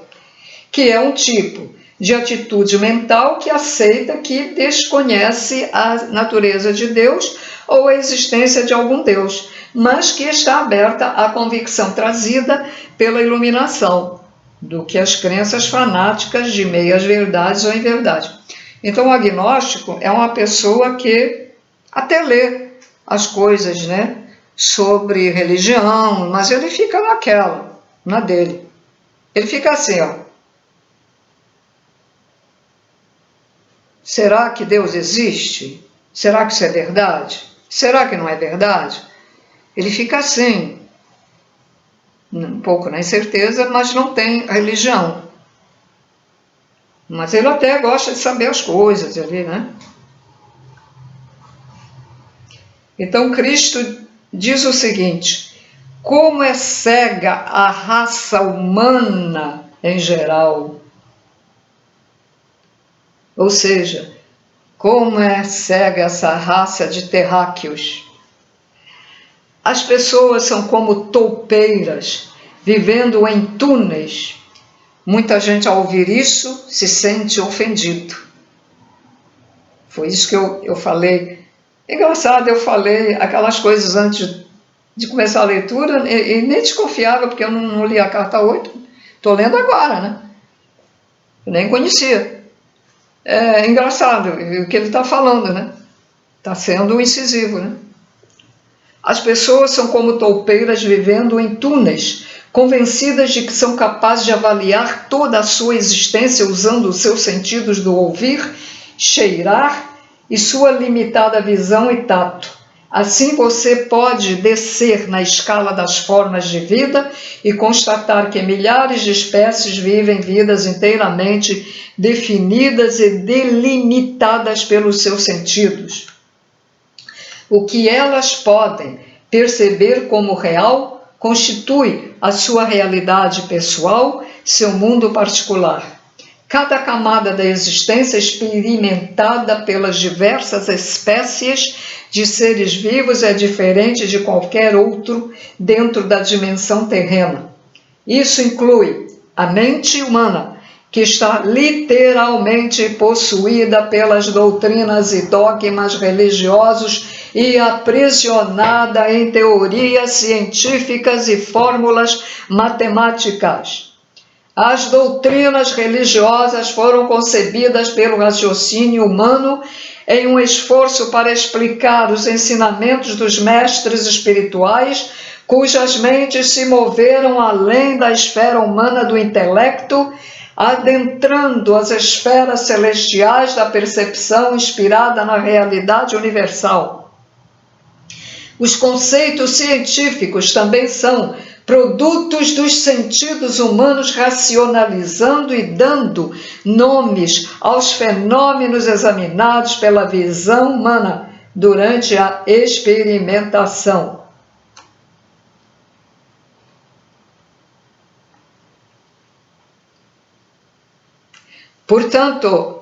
que é um tipo de atitude mental que aceita que desconhece a natureza de Deus ou a existência de algum Deus, mas que está aberta à convicção trazida pela iluminação, do que as crenças fanáticas de meias verdades ou inverdade. Então, o agnóstico é uma pessoa que até lê as coisas, né, sobre religião, mas ele fica na dele. Ele fica assim, ó. Será que Deus existe? Será que isso é verdade? Será que não é verdade? Ele fica assim, um pouco na incerteza, mas não tem religião. Mas ele até gosta de saber as coisas ali, né? Então Cristo diz o seguinte: como é cega a raça humana em geral. Ou seja, como é cega essa raça de terráqueos. As pessoas são como toupeiras, vivendo em túneis. Muita gente, ao ouvir isso, se sente ofendido. Foi isso que eu falei. Engraçado, eu falei aquelas coisas antes de começar a leitura e nem desconfiava, porque eu não li a carta 8. Estou lendo agora, né? Eu nem conhecia. É engraçado o que ele está falando, né? Está sendo incisivo, né? As pessoas são como toupeiras vivendo em túneis, convencidas de que são capazes de avaliar toda a sua existência usando os seus sentidos do ouvir, cheirar e sua limitada visão e tato. Assim você pode descer na escala das formas de vida e constatar que milhares de espécies vivem vidas inteiramente definidas e delimitadas pelos seus sentidos. O que elas podem perceber como real constitui a sua realidade pessoal, seu mundo particular. Cada camada da existência experimentada pelas diversas espécies de seres vivos é diferente de qualquer outro dentro da dimensão terrena. Isso inclui a mente humana, que está literalmente possuída pelas doutrinas e dogmas religiosos e aprisionada em teorias científicas e fórmulas matemáticas. As doutrinas religiosas foram concebidas pelo raciocínio humano em um esforço para explicar os ensinamentos dos mestres espirituais, cujas mentes se moveram além da esfera humana do intelecto, adentrando as esferas celestiais da percepção inspirada na realidade universal. Os conceitos científicos também são produtos dos sentidos humanos, racionalizando e dando nomes aos fenômenos examinados pela visão humana durante a experimentação. Portanto,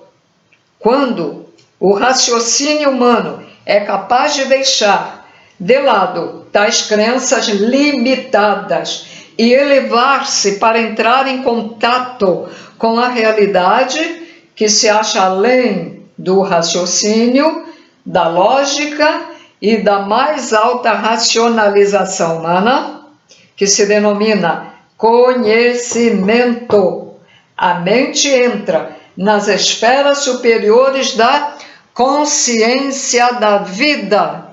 quando o raciocínio humano é capaz de deixar de lado tais crenças limitadas e elevar-se para entrar em contato com a realidade que se acha além do raciocínio, da lógica e da mais alta racionalização humana, que se denomina conhecimento. A mente entra nas esferas superiores da consciência da vida.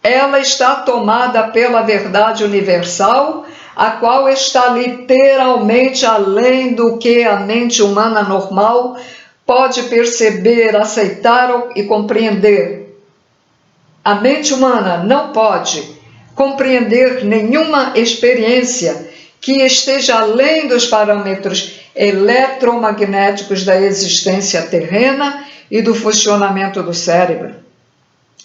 Ela está tomada pela verdade universal, a qual está literalmente além do que a mente humana normal pode perceber, aceitar e compreender. A mente humana não pode compreender nenhuma experiência que esteja além dos parâmetros eletromagnéticos da existência terrena e do funcionamento do cérebro.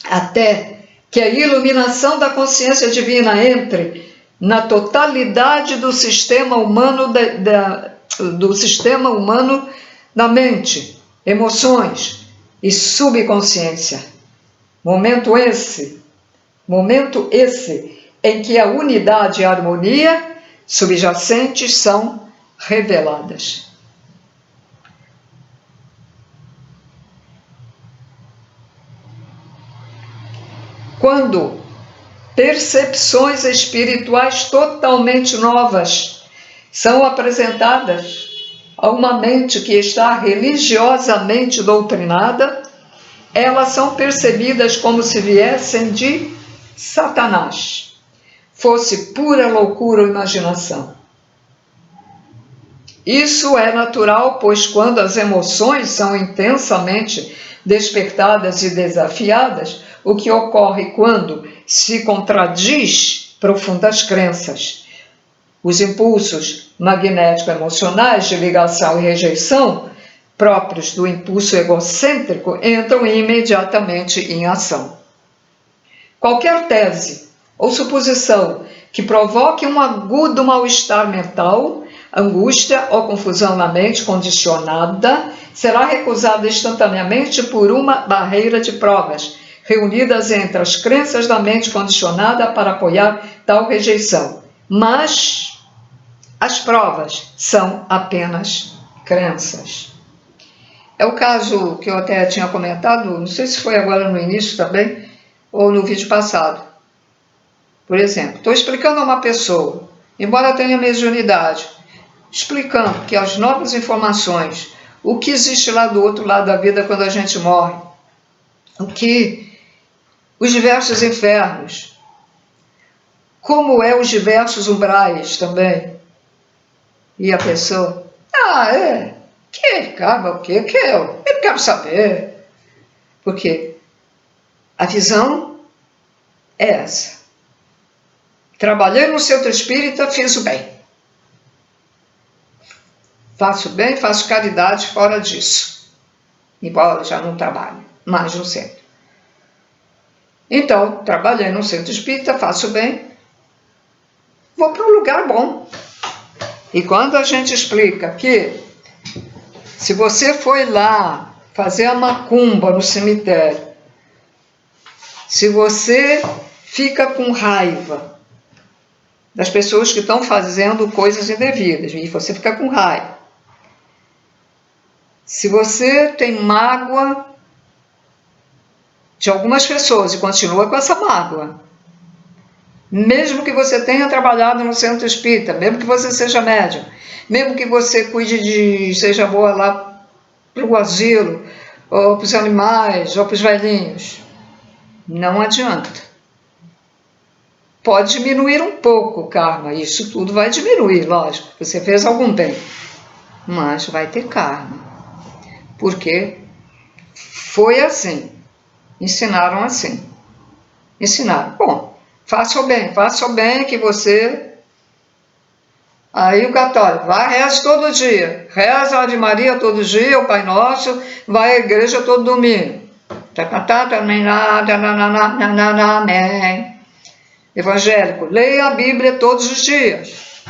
Até que a iluminação da consciência divina entre na totalidade do sistema humano da mente, emoções e subconsciência. Momento esse em que a unidade e a harmonia subjacentes são reveladas. Quando percepções espirituais totalmente novas são apresentadas a uma mente que está religiosamente doutrinada, elas são percebidas como se viessem de Satanás, fosse pura loucura ou imaginação. Isso é natural, pois quando as emoções são intensamente despertadas e desafiadas, o que ocorre quando se contradiz profundas crenças. Os impulsos magnético-emocionais de ligação e rejeição, próprios do impulso egocêntrico, entram imediatamente em ação. Qualquer tese ou suposição que provoque um agudo mal-estar mental, angústia ou confusão na mente condicionada, será recusada instantaneamente por uma barreira de provas, reunidas entre as crenças da mente condicionada para apoiar tal rejeição. Mas as provas são apenas crenças. É o caso que eu até tinha comentado, não sei se foi agora no início também, ou no vídeo passado. Por exemplo, estou explicando a uma pessoa, embora tenha mediunidade, explicando que as novas informações, o que existe lá do outro lado da vida quando a gente morre, os diversos infernos, como os diversos umbrais também. E a pessoa, que cabe o quê? Eu quero saber. Porque a visão é essa. Trabalhei no centro espírita, fiz o bem. Faço bem, faço caridade fora disso. Embora já não trabalhe mais no centro. Então, trabalhei no centro espírita, faço bem, vou para um lugar bom. E quando a gente explica que se você foi lá fazer a macumba no cemitério, se você fica com raiva das pessoas que estão fazendo coisas indevidas, e você fica com raiva, se você tem mágoa de algumas pessoas e continua com essa mágoa, mesmo que você tenha trabalhado no centro espírita, mesmo que você seja médium, mesmo que você seja boa lá para o asilo, ou para os animais, ou para os velhinhos, não adianta. Pode diminuir um pouco o karma, isso tudo vai diminuir, lógico, você fez algum bem, mas vai ter karma, porque foi assim, ensinaram assim, bom, faça o bem que você... Aí o católico, reza todo dia, reza a Ave Maria todo dia, o Pai Nosso, vai à igreja todo domingo. Amém. Evangélico, leia a Bíblia todos os dias.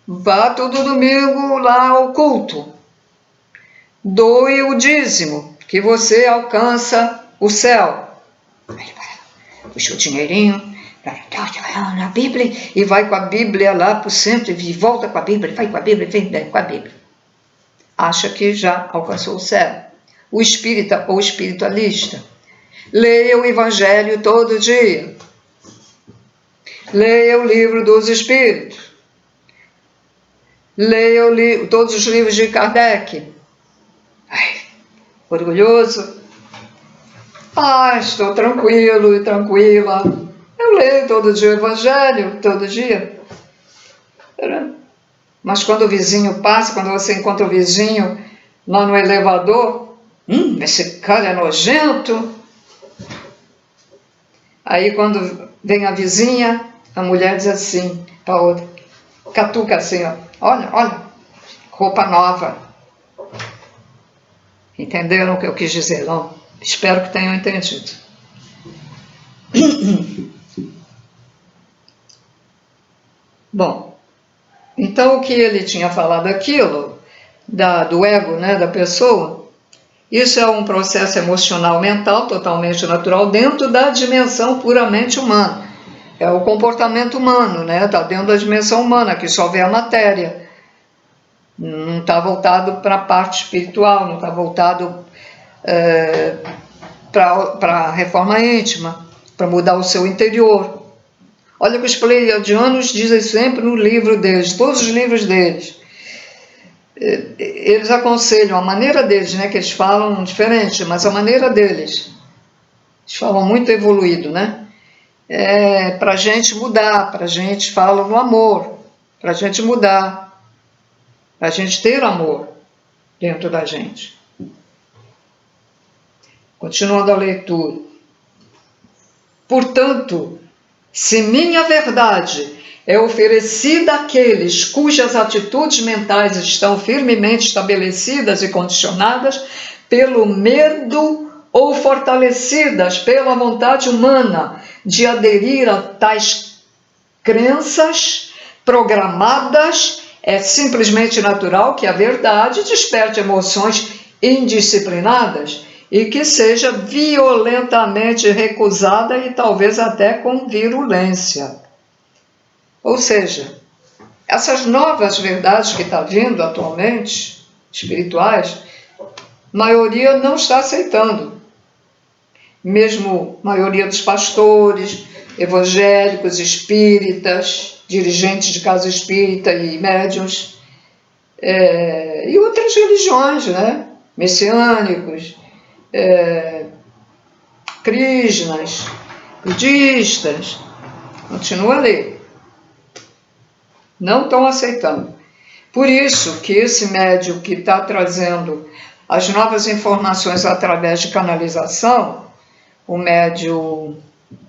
Vá todo domingo lá ao culto. Doe o dízimo, que você alcança o céu. Puxa o dinheirinho na Bíblia e vai com a Bíblia lá para o centro e volta com a Bíblia, vai com a Bíblia, vem com a Bíblia. Acha que já alcançou o céu. o espírita ou espiritualista. Leia o Evangelho todo dia. Leia o Livro dos Espíritos. Leia todos os livros de Kardec. Ai, orgulhoso. Estou tranquilo e tranquila. Eu leio todo dia o Evangelho, todo dia. Mas quando o vizinho passa, quando você encontra o vizinho lá no elevador, esse cara é nojento. Aí quando vem a vizinha, a mulher diz assim para a outra, catuca assim, ó, olha, roupa nova. Entenderam o que eu quis dizer, não? Espero que tenham entendido. Bom, então o que ele tinha falado aquilo, do ego, né, da pessoa, isso é um processo emocional mental totalmente natural dentro da dimensão puramente humana. É o comportamento humano, né? Está dentro da dimensão humana, que só vê a matéria. Não está voltado para a parte espiritual, não está voltado para a reforma íntima, para mudar o seu interior. Olha o que os pleiadianos dizem sempre no livro deles, todos os livros deles. Eles aconselham, a maneira deles, né, que eles falam diferente, mas a maneira deles, eles falam muito evoluído, né? Para a gente mudar, para a gente falar no amor, para a gente mudar, para a gente ter amor dentro da gente. Continuando a leitura. Portanto, se minha verdade é oferecida àqueles cujas atitudes mentais estão firmemente estabelecidas e condicionadas pelo medo ou fortalecidas pela vontade humana de aderir a tais crenças programadas, é simplesmente natural que a verdade desperte emoções indisciplinadas e que seja violentamente recusada e talvez até com virulência. Ou seja, essas novas verdades que estão vindo atualmente, espirituais, a maioria não está aceitando. Mesmo a maioria dos pastores, evangélicos, espíritas, dirigentes de casa espírita e médiuns, e outras religiões, né? Messiânicos, krishnas, budistas, continua ali. Não estão aceitando. Por isso que esse médium que está trazendo as novas informações através de canalização, o médium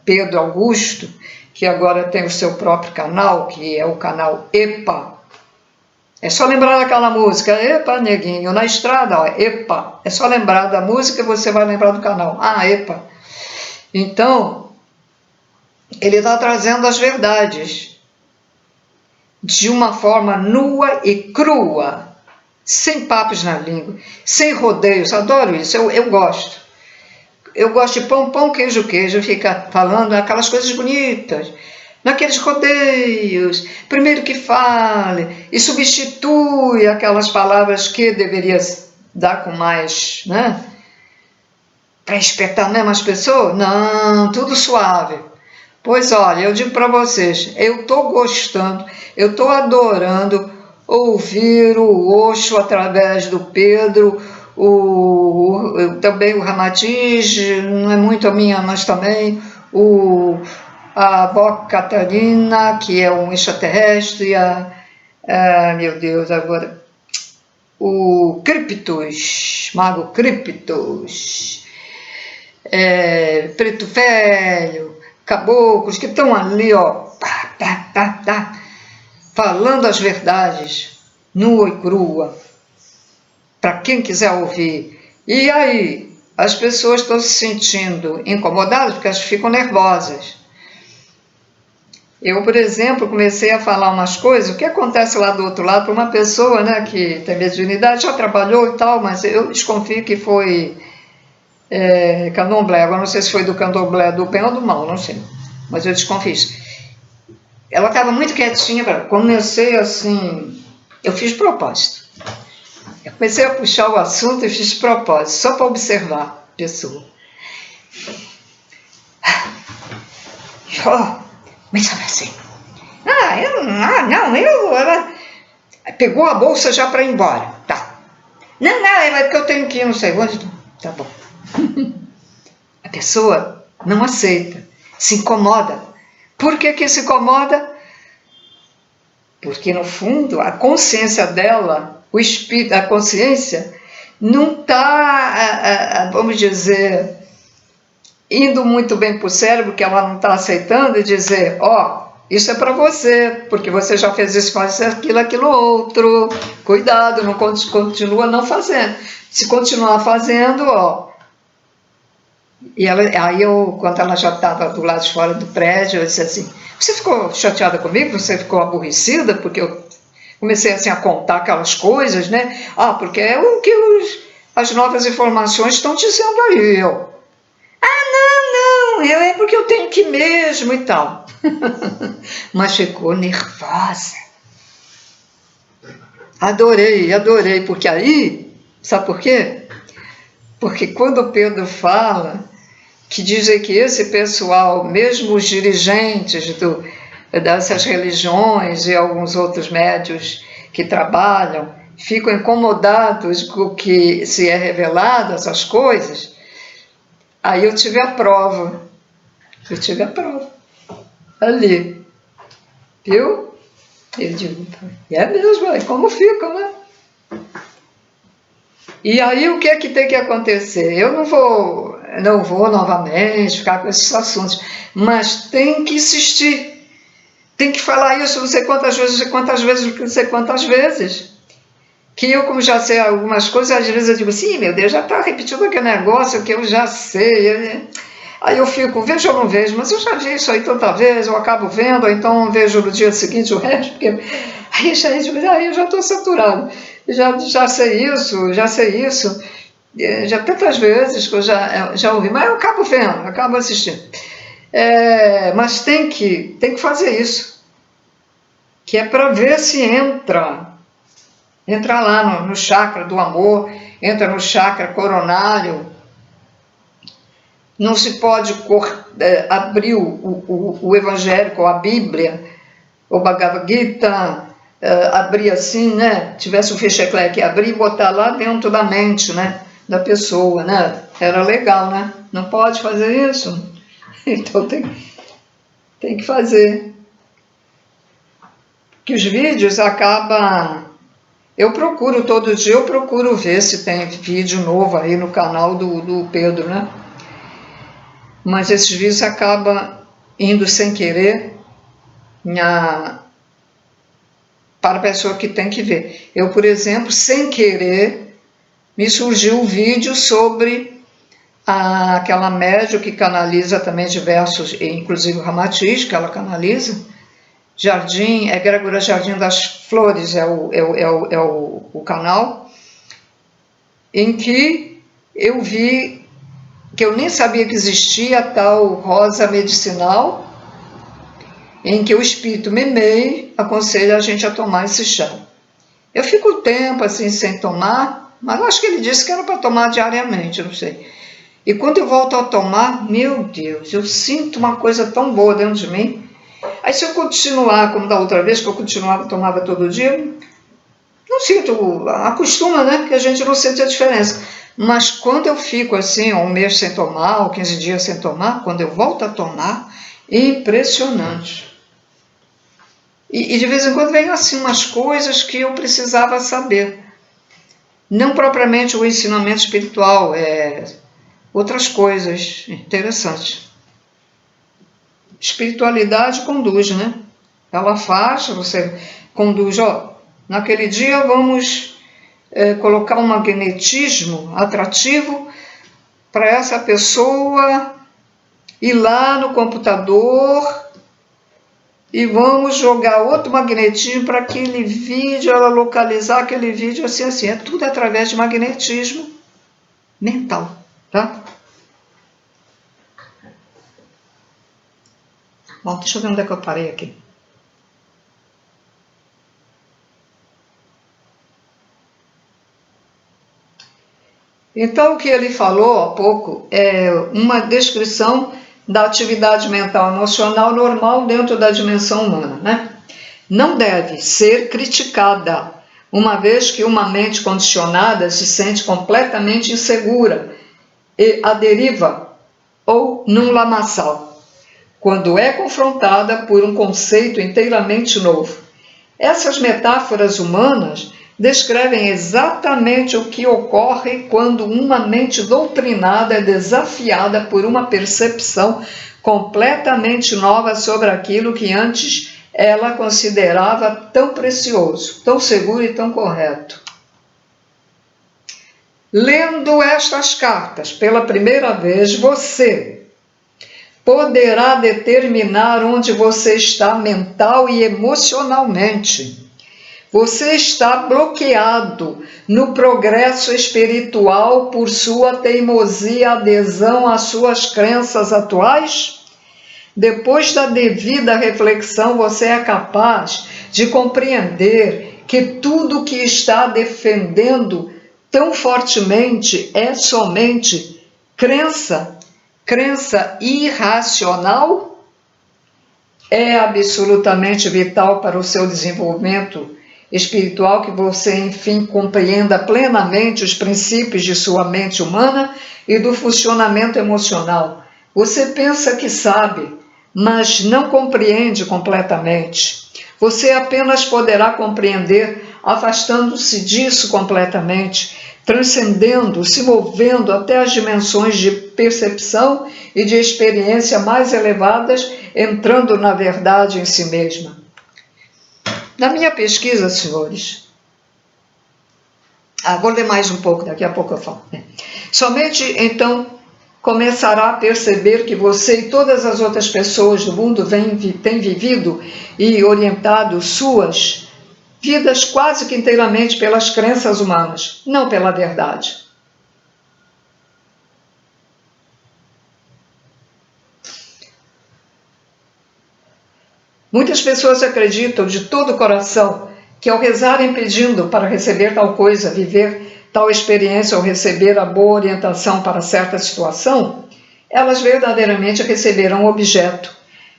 Pedro Augusto, que agora tem o seu próprio canal, que é o canal EPA. É só lembrar daquela música, EPA, neguinho, na estrada, ó, EPA. É só lembrar da música e você vai lembrar do canal. EPA. Então, ele está trazendo as verdades de uma forma nua e crua, sem papos na língua, sem rodeios. Adoro isso, eu gosto. Eu gosto de pão, queijo, fica falando aquelas coisas bonitas, naqueles rodeios, primeiro que fale, e substitui aquelas palavras que deveria dar com mais, né? Para espetar mesmo as pessoas? Não, tudo suave. Pois olha, eu digo para vocês, eu estou gostando, eu estou adorando ouvir o Osho através do Pedro, também o Ramatiz, não é muito a minha, mas também a avó Catarina, que é um extraterrestre, meu Deus, agora, o Criptos, Mago Criptos, Preto Velho, caboclos que estão ali, ó, falando as verdades, nua e crua, para quem quiser ouvir. E aí, as pessoas estão se sentindo incomodadas porque elas ficam nervosas. Eu, por exemplo, comecei a falar umas coisas, o que acontece lá do outro lado para uma pessoa, né, que tem mediunidade, já trabalhou e tal, mas eu desconfio que foi candomblé. Agora não sei se foi do candomblé do bem ou do mal, não sei, mas eu desconfio isso. Ela estava muito quietinha, comecei assim, eu fiz propósito. Eu Comecei a puxar o assunto e fiz propósito, só para observar a pessoa. Mas sabe assim, ela pegou a bolsa já para ir embora, tá. Não, é porque eu tenho que ir, não sei onde. Tá bom. A pessoa não aceita, se incomoda. Por que se incomoda? Porque, no fundo, a consciência dela, o espírito, a consciência, não está, vamos dizer, indo muito bem para o cérebro, que ela não está aceitando, e dizer, isso é para você, porque você já fez isso, faz aquilo outro, cuidado, não continua não fazendo. Se continuar fazendo, E aí quando ela já estava do lado de fora do prédio, eu disse assim, você ficou chateada comigo? Você ficou aborrecida? Porque eu comecei assim a contar aquelas coisas, né? Porque é o que as novas informações estão dizendo aí. Não, é porque eu tenho que ir mesmo e tal. Mas ficou nervosa. Adorei, porque aí, sabe por quê? Porque quando o Pedro fala que dizem que esse pessoal, mesmo os dirigentes dessas religiões e alguns outros médios que trabalham, ficam incomodados com o que se é revelado, essas coisas, aí eu tive a prova. Ali. Viu? Eu digo, é mesmo, como fica, né? E aí o que é que tem que acontecer? Eu não vou novamente ficar com esses assuntos, mas tem que insistir, tem que falar isso não sei quantas vezes, que eu, como já sei algumas coisas, às vezes eu digo assim, meu Deus, já está repetindo aquele negócio que eu já sei. Aí eu fico, vejo ou não vejo, mas eu já vi isso aí tanta vez, eu acabo vendo, ou então vejo no dia seguinte o resto, porque aí eu já estou saturado, já sei isso, já tantas vezes que eu já ouvi, mas eu acabo vendo, acabo assistindo. Mas tem que fazer isso, que é para ver se entra lá no chakra do amor, entra no chakra coronário. Não se pode abrir o evangélico, a Bíblia, o Bhagavad Gita, abrir assim, né? Tivesse um fechecleque, abrir e botar lá dentro da mente, né? Da pessoa, né? Era legal, né? Não pode fazer isso? Então tem que fazer. Que os vídeos acabam... Eu procuro, todo dia eu procuro ver se tem vídeo novo aí no canal do Pedro, né? Mas esses vídeos acabam indo sem querer para a pessoa que tem que ver. Eu, por exemplo, sem querer, me surgiu um vídeo sobre aquela médium que canaliza também diversos, inclusive o Ramatiz, que ela canaliza, Egrégora Jardim das Flores é o canal, em que eu vi que eu nem sabia que existia a tal rosa medicinal, em que o espírito Memei aconselha a gente a tomar esse chá. Eu fico tempo assim sem tomar, mas acho que ele disse que era para tomar diariamente, não sei. E quando eu volto a tomar, meu Deus, eu sinto uma coisa tão boa dentro de mim. Aí se eu continuar, como da outra vez, que eu tomava todo dia, não sinto, acostuma, né? Que a gente não sente a diferença. Mas quando eu fico assim, um mês sem tomar, ou 15 dias sem tomar, quando eu volto a tomar, impressionante. E de vez em quando vem assim umas coisas que eu precisava saber. Não propriamente o ensinamento espiritual, outras coisas interessantes. Espiritualidade conduz, né? Ela faz, você conduz, naquele dia vamos colocar um magnetismo atrativo para essa pessoa ir lá no computador e vamos jogar outro magnetismo para aquele vídeo, ela localizar aquele vídeo assim. É tudo através de magnetismo mental, tá? Bom, deixa eu ver onde é que eu parei aqui. Então, o que ele falou há pouco é uma descrição da atividade mental emocional normal dentro da dimensão humana, né? Não deve ser criticada, uma vez que uma mente condicionada se sente completamente insegura e à deriva ou num lamaçal, quando é confrontada por um conceito inteiramente novo. Essas metáforas humanas descrevem exatamente o que ocorre quando uma mente doutrinada é desafiada por uma percepção completamente nova sobre aquilo que antes ela considerava tão precioso, tão seguro e tão correto. Lendo estas cartas pela primeira vez, você poderá determinar onde você está mental e emocionalmente. Você está bloqueado no progresso espiritual por sua teimosia e adesão às suas crenças atuais? Depois da devida reflexão, você é capaz de compreender que tudo que está defendendo tão fortemente é somente crença irracional? É absolutamente vital para o seu desenvolvimento espiritual que você, enfim, compreenda plenamente os princípios de sua mente humana e do funcionamento emocional. Você pensa que sabe, mas não compreende completamente. Você apenas poderá compreender afastando-se disso completamente, transcendendo, se movendo até as dimensões de percepção e de experiência mais elevadas, entrando na verdade em si mesma. Na minha pesquisa, senhores, vou ler mais um pouco, daqui a pouco eu falo. Somente então começará a perceber que você e todas as outras pessoas do mundo têm vivido e orientado suas vidas quase que inteiramente pelas crenças humanas, não pela verdade. Muitas pessoas acreditam de todo o coração que ao rezarem pedindo para receber tal coisa, viver tal experiência ou receber a boa orientação para certa situação, elas verdadeiramente receberão o objeto,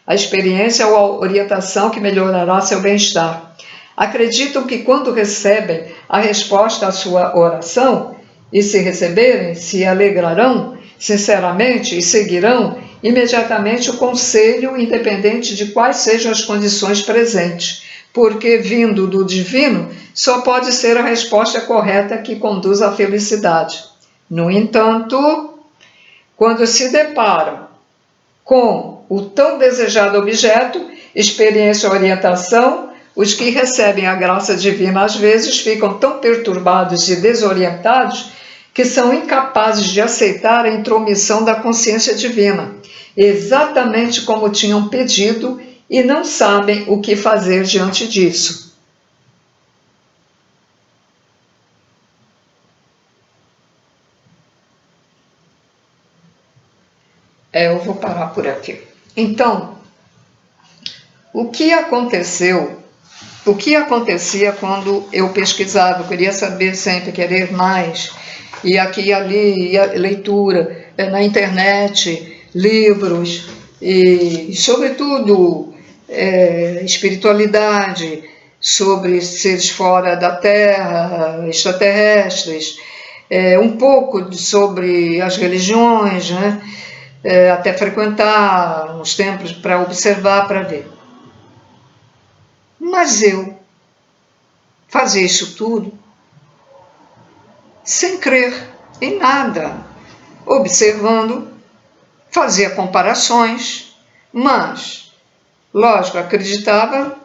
a experiência ou a orientação que melhorará seu bem-estar. Acreditam que quando recebem a resposta à sua oração, e se receberem, se alegrarão sinceramente e seguirão imediatamente o conselho, independente de quais sejam as condições presentes, porque vindo do divino só pode ser a resposta correta que conduz à felicidade. No entanto, quando se deparam com o tão desejado objeto, experiência ou orientação, os que recebem a graça divina às vezes ficam tão perturbados e desorientados que são incapazes de aceitar a intromissão da consciência divina, exatamente como tinham pedido, e não sabem o que fazer diante disso. Eu vou parar por aqui. Então, o que acontecia quando eu pesquisava, eu queria saber sempre, querer mais, e aqui e ali, leitura, na internet, livros, e sobretudo espiritualidade, sobre seres fora da Terra, extraterrestres, um pouco sobre as religiões, né? Até frequentar os templos para observar, para ver. Mas eu fazia isso tudo sem crer em nada, observando, fazia comparações, mas, lógico, acreditava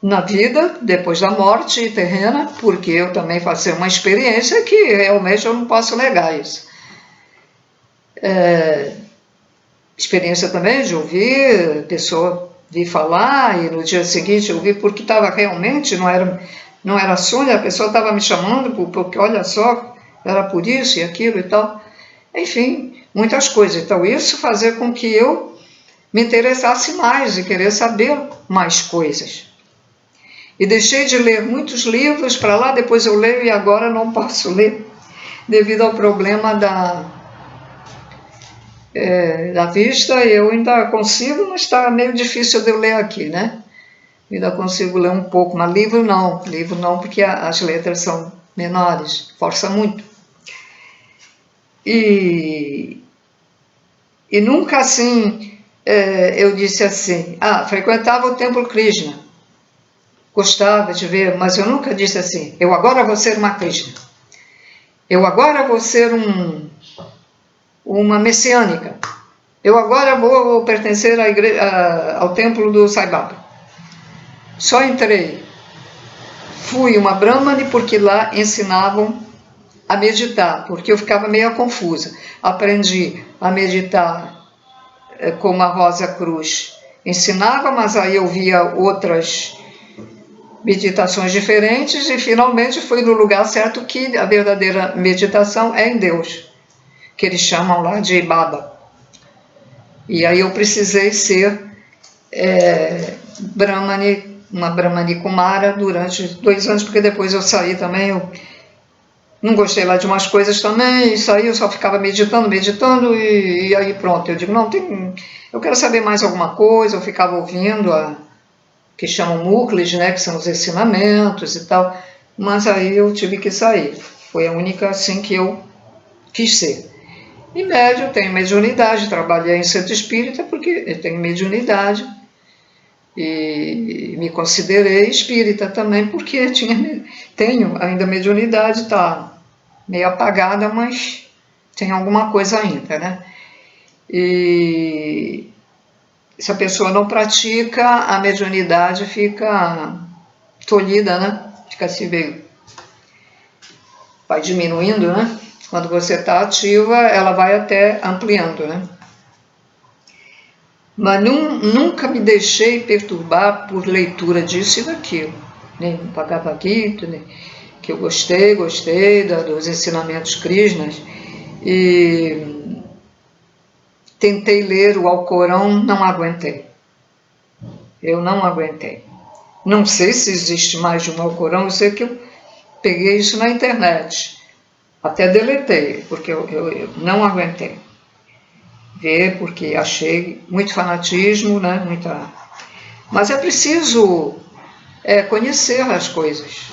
na vida depois da morte terrena, porque eu também fazia uma experiência que realmente eu não posso negar isso. Experiência também de ouvir pessoa vir falar e no dia seguinte eu vi porque estava realmente, não era sonho, a pessoa estava me chamando porque olha só, era por isso e aquilo e tal. Enfim, muitas coisas. Então isso fazia com que eu me interessasse mais e querer saber mais coisas. E deixei de ler muitos livros para lá, depois eu leio e agora não posso ler. devido ao problema da vista. Eu ainda consigo, mas está meio difícil de eu ler aqui, né? Ainda consigo ler um pouco, mas livro não, porque as letras são menores, força muito. E nunca assim, eu disse assim, frequentava o Templo Krishna, gostava de ver, mas eu nunca disse assim, eu agora vou ser uma Krishna, eu agora vou ser uma messiânica, eu agora vou pertencer ao templo do Sai Baba. Só entrei, fui uma Brahmane porque lá ensinavam a meditar, porque eu ficava meio confusa. Aprendi a meditar como a Rosa Cruz ensinava, mas aí eu via outras meditações diferentes e finalmente fui no lugar certo, que a verdadeira meditação é em Deus, que eles chamam lá de Baba. E aí eu precisei ser Brahmane, uma Brahmani Kumara durante 2 anos, porque depois eu saí também, eu não gostei lá de umas coisas também, e saí, eu só ficava meditando, e aí pronto, eu digo, não, eu quero saber mais alguma coisa, eu ficava ouvindo que chamam Muklis, né, que são os ensinamentos e tal, mas aí eu tive que sair, foi a única assim que eu quis ser. E médio, eu tenho mediunidade, trabalhei em centro espírita porque eu tenho mediunidade, e me considerei espírita também porque tenho ainda mediunidade, tá meio apagada, mas tem alguma coisa ainda, né? E se a pessoa não pratica, a mediunidade fica tolhida, né? Fica assim, vai diminuindo, né? Quando você está ativa, ela vai até ampliando, né? Mas nunca me deixei perturbar por leitura disso e daquilo, nem no Bhagavad Gita, nem, que eu gostei dos ensinamentos Krishnas, e tentei ler o Alcorão, não aguentei. Eu não aguentei. Não sei se existe mais de um Alcorão, eu sei que eu peguei isso na internet, até deletei, porque eu não aguentei ver, porque achei muito fanatismo, né? Mas é preciso conhecer as coisas.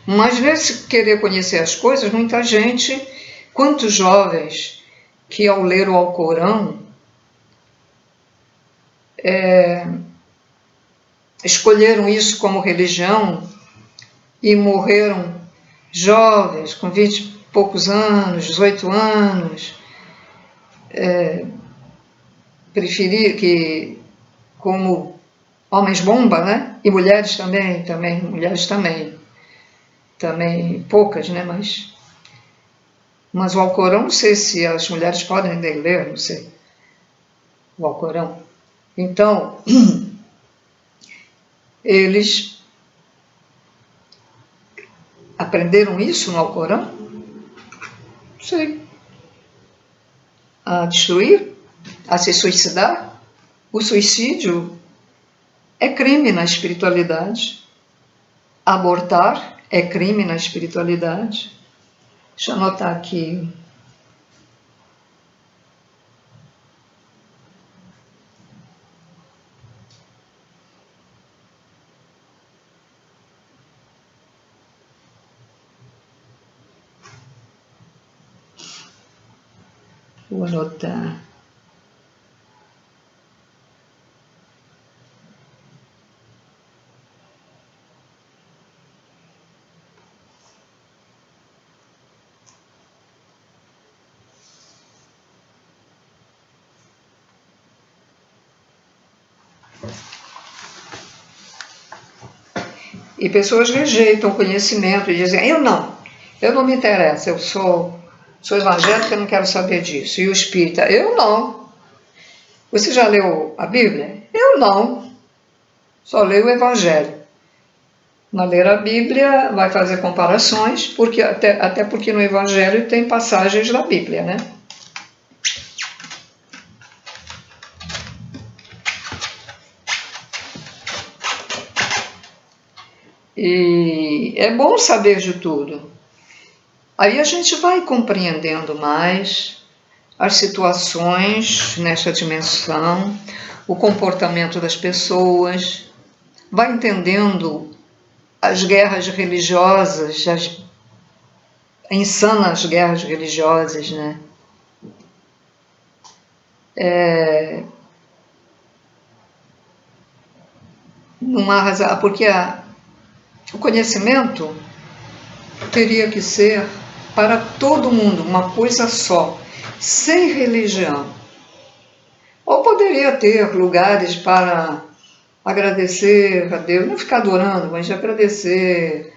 Mas nesse querer conhecer as coisas, muita gente, quantos jovens que ao ler o Alcorão escolheram isso como religião e morreram jovens, com 20 e poucos anos, 18 anos, preferir que como homens bomba, né? E mulheres também, mulheres também poucas, né? Mas o Alcorão, não sei se as mulheres podem ler, não sei, o Alcorão. Então, eles aprenderam isso no Alcorão? Não sei. A destruir? A se suicidar? O suicídio é crime na espiritualidade. Abortar é crime na espiritualidade. Deixa eu anotar aqui. Vou anotar. E pessoas rejeitam o conhecimento e dizem, eu não me interessa, eu sou evangélica, eu não quero saber disso. E o espírita, eu não. Você já leu a Bíblia? Eu não. Só leio o Evangelho. Mas ler a Bíblia vai fazer comparações, porque até porque no Evangelho tem passagens da Bíblia, né? E é bom saber de tudo. Aí a gente vai compreendendo mais as situações nesta dimensão, o comportamento das pessoas, vai entendendo as guerras religiosas, as insanas guerras religiosas, né? Não há razão, porque o conhecimento teria que ser para todo mundo, uma coisa só, sem religião. Ou poderia ter lugares para agradecer a Deus, não ficar adorando, mas de agradecer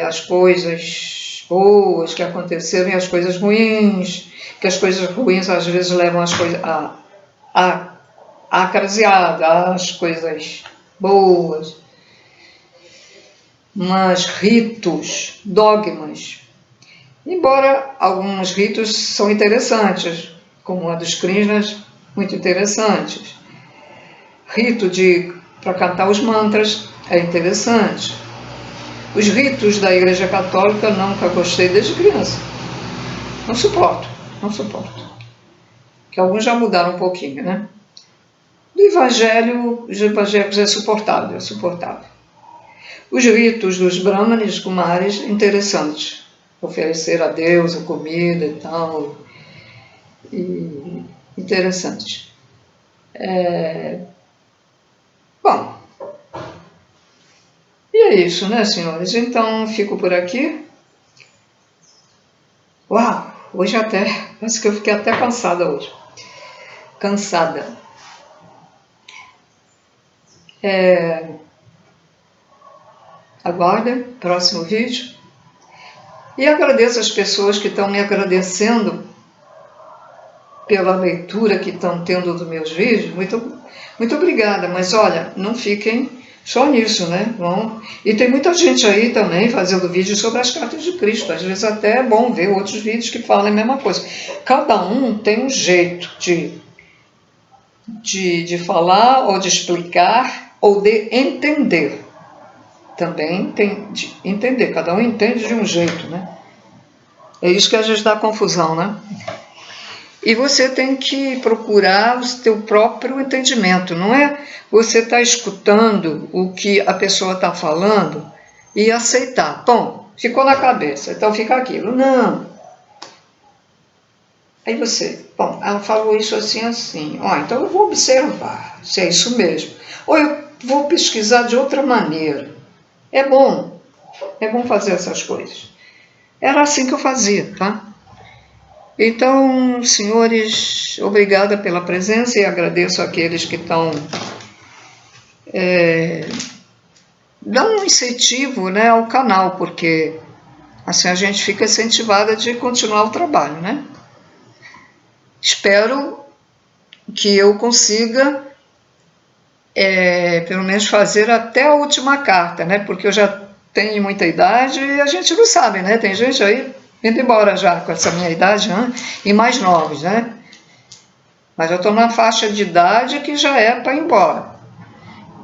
as coisas boas que aconteceram e as coisas ruins, que as coisas ruins às vezes levam as coisas a acaseada, as coisas boas. Mas ritos, dogmas, embora alguns ritos são interessantes, como a dos Krishnas, muito interessantes. Rito para cantar os mantras é interessante. Os ritos da Igreja Católica nunca gostei desde criança. Não suporto. Que alguns já mudaram um pouquinho, né? Do Evangelho, os evangélicos é suportável. Os ritos dos brahmanes, kumaris, interessantes. Oferecer a Deus a comida e tal. E interessantes. Bom, e é isso, né, senhores? Então, fico por aqui. Uau, hoje parece que eu fiquei até cansada hoje. Aguarda próximo vídeo. E agradeço as pessoas que estão me agradecendo pela leitura que estão tendo dos meus vídeos. Muito obrigada, mas olha, não fiquem só nisso, né? Bom, e tem muita gente aí também fazendo vídeo sobre as cartas de Cristo. Às vezes até é bom ver outros vídeos que falam a mesma coisa. Cada um tem um jeito de falar, ou de explicar, ou de entender. Também tem de entender, cada um entende de um jeito, né? É isso que às vezes dá confusão, né? E você tem que procurar o teu próprio entendimento, não é você estar escutando o que a pessoa está falando e aceitar. Bom, ficou na cabeça, então fica aquilo. Não. Aí você, bom, ela falou isso assim. Então eu vou observar se é isso mesmo. Ou eu vou pesquisar de outra maneira. É bom fazer essas coisas. Era assim que eu fazia, tá? Então, senhores, obrigada pela presença e agradeço àqueles que estão dando um incentivo, né, ao canal, porque assim a gente fica incentivada de continuar o trabalho, né? Espero que eu consiga pelo menos fazer até a última carta, né? Porque eu já tenho muita idade e a gente não sabe, né? Tem gente aí indo embora já com essa minha idade, né? E mais novos, né? Mas eu estou na faixa de idade que já é para ir embora.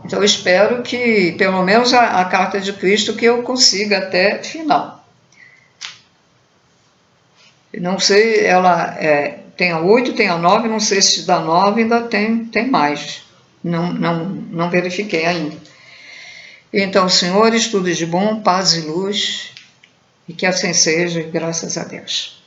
Então eu espero que, pelo menos a carta de Cristo, que eu consiga até final. Não sei, ela tem a 8, tem a 9, não sei se da 9 ainda tem mais. Não verifiquei ainda. Então, senhores, tudo de bom, paz e luz, e que assim seja, graças a Deus.